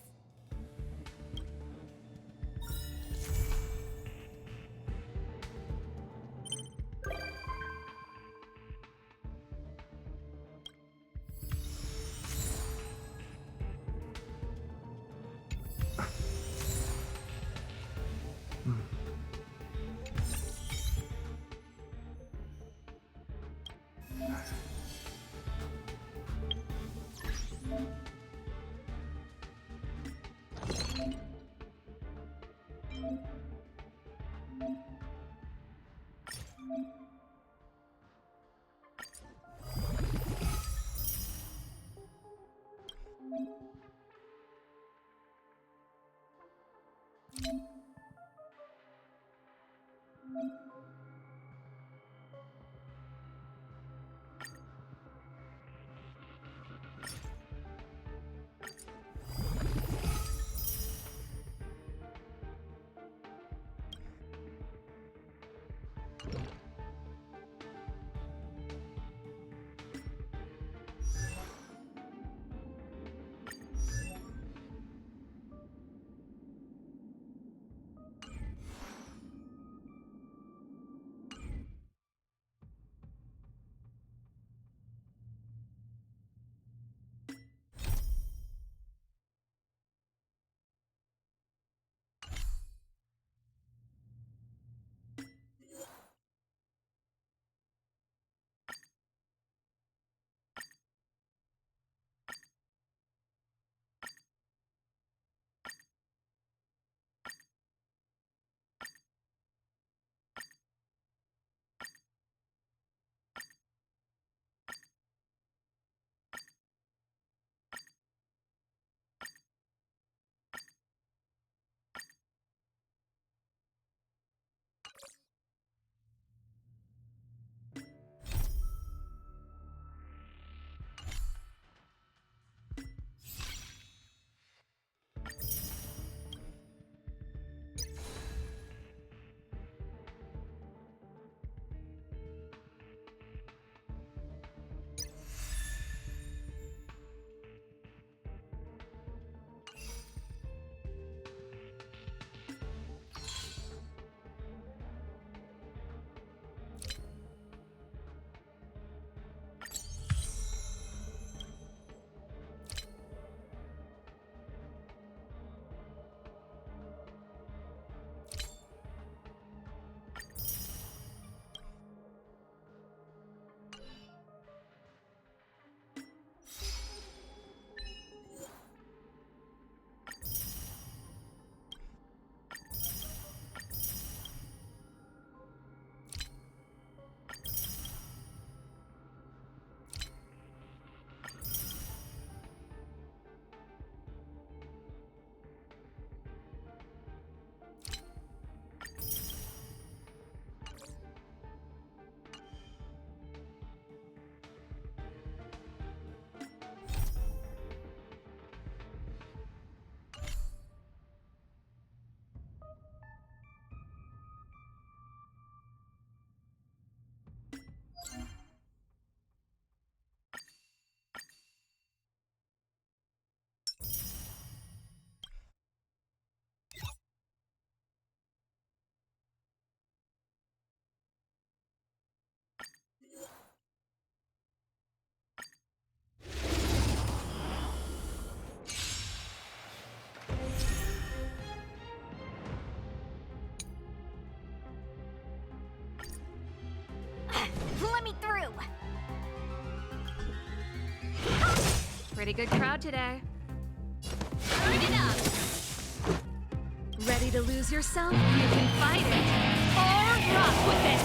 Pretty good crowd today. Turn it up! Ready to lose yourself? You can fight it or rock with it!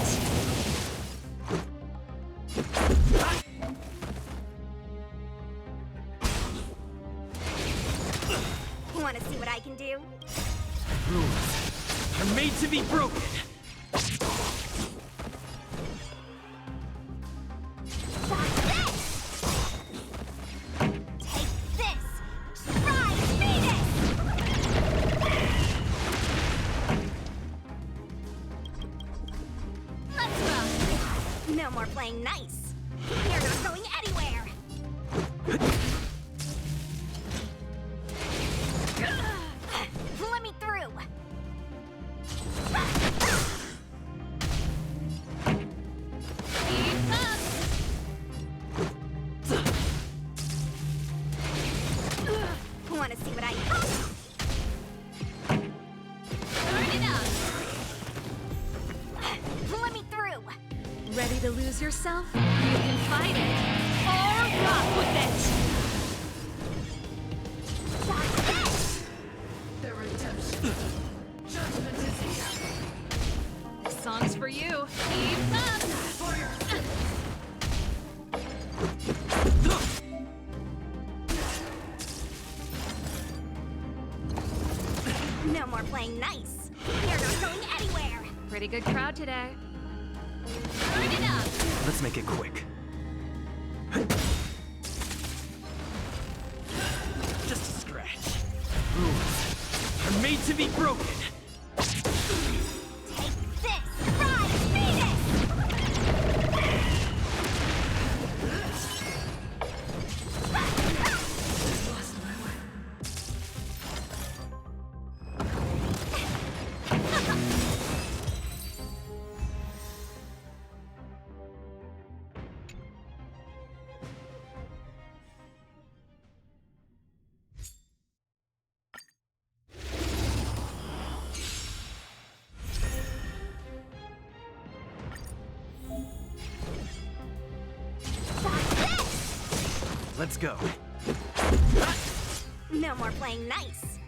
Want to see what I can do? Rules are made to be broken. Take this! Surprise Venus! Let's rock! No more playing nice. You're not going anywhere. Let me through. Keep up! Want to see what I... Turn it up! Let me through. Ready to lose yourself? You can fight it or rock with it! The redemption. Judgment is here. This song's for you. Keep up! No more playing nice. You're not going anywhere. Pretty good crowd today. Turn it up! Let's make it quick. Just a scratch. Rules are made to be broken. Take this! Rise, Venus! Lost my way. Let's go. No more playing nice.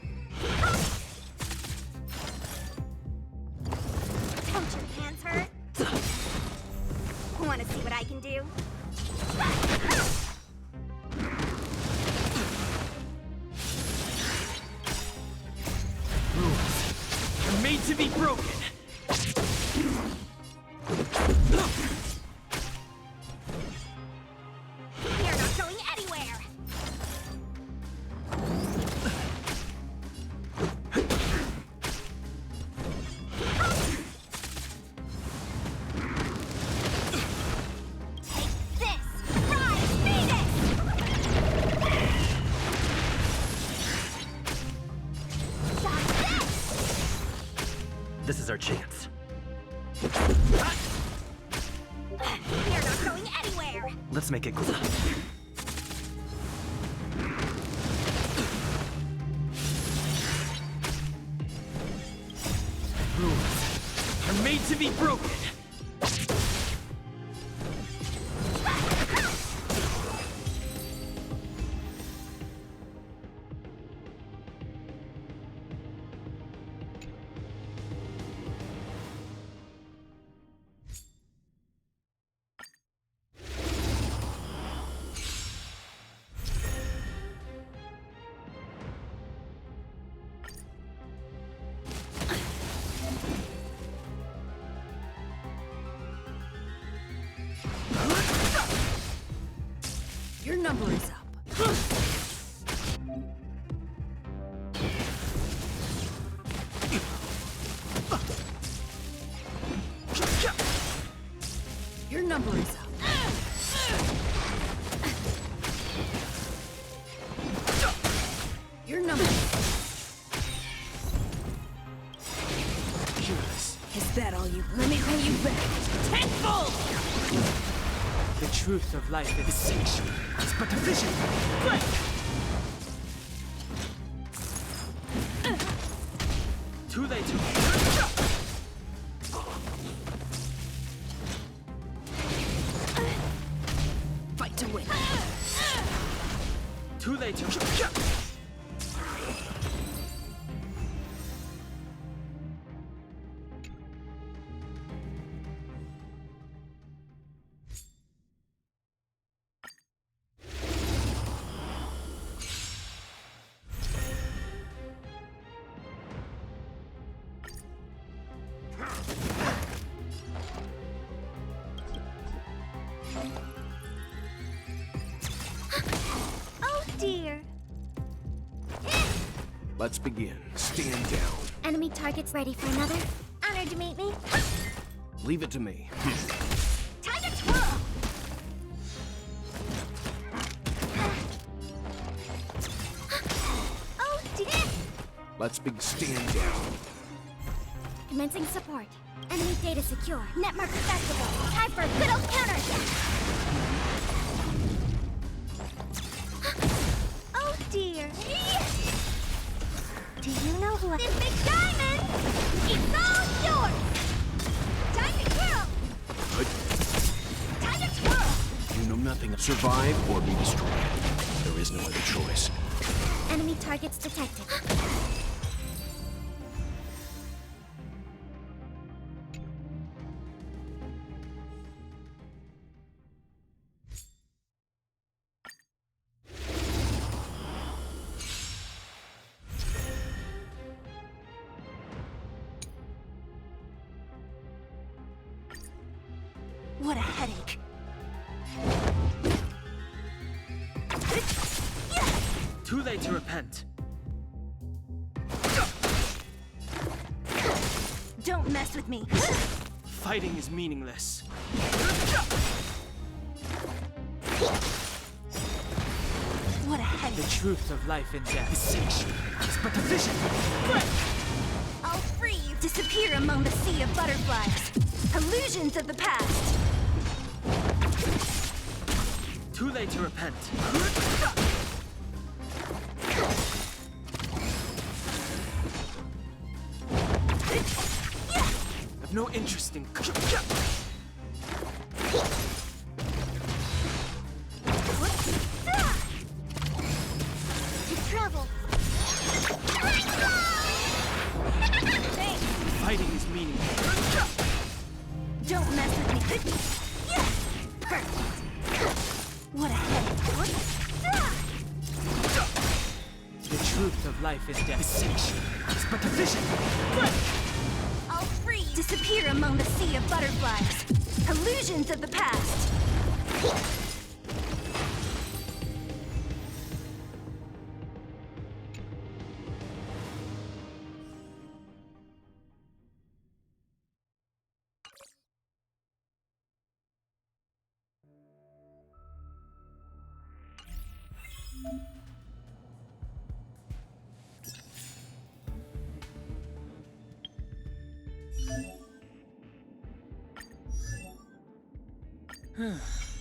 Don't your hands hurt? Want to see what I can do? Rules are made to be broken. You're not going anywhere. Take this! Rise, Venus! Stop this! This is our chance. You're not going anywhere. Let's make it quick. Rules are made to be broken. Your number is up. Your number is up. Your number. Is that all you? Let me pay you back tenfold. The truth of life is sanctuary. It's but a vision. Break! Too late to... Fight to win. Too late to... Oh dear. Let's begin. Stand down. Enemy targets ready for another. Honored to meet me. Leave it to me. Time to twirl. Oh dear. Let's stand down. Commencing support. Enemy data secure. Netmark accessible. Time for a good old counterattack. Oh dear. Do you know who this big diamond? It's all yours. Time to twirl. Time to twirl. You know nothing. Survive or be destroyed. There is no other choice. Enemy targets detected. What a headache. Too late to repent. Don't mess with me. Fighting is meaningless. What a headache. The truth of life and death is but a vision. I'll free you. Disappear among the sea of butterflies. Illusions of the past. Too late to repent. I've no interest in... To travel. Fighting is meaningless. Don't mess with me. Perfect. What a headache. The truth of life is death. It's but a vision. I'll free you. Disappear among the sea of butterflies. Illusions of the past.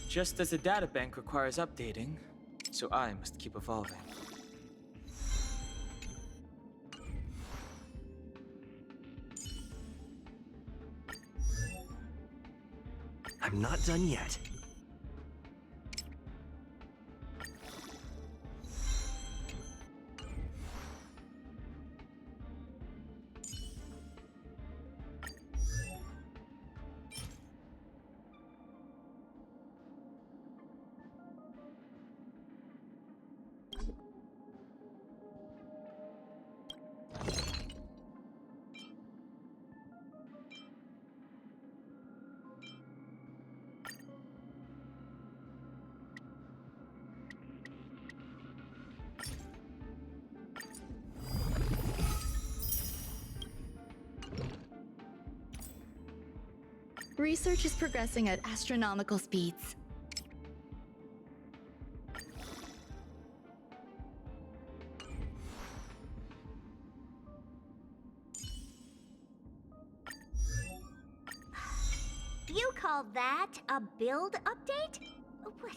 Just as the databank requires updating, so I must keep evolving. I'm not done yet. Research is progressing at astronomical speeds. You call that a build update? What?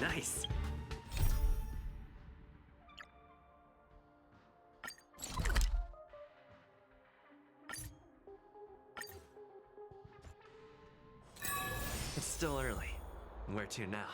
Nice. It's still early. Where to now?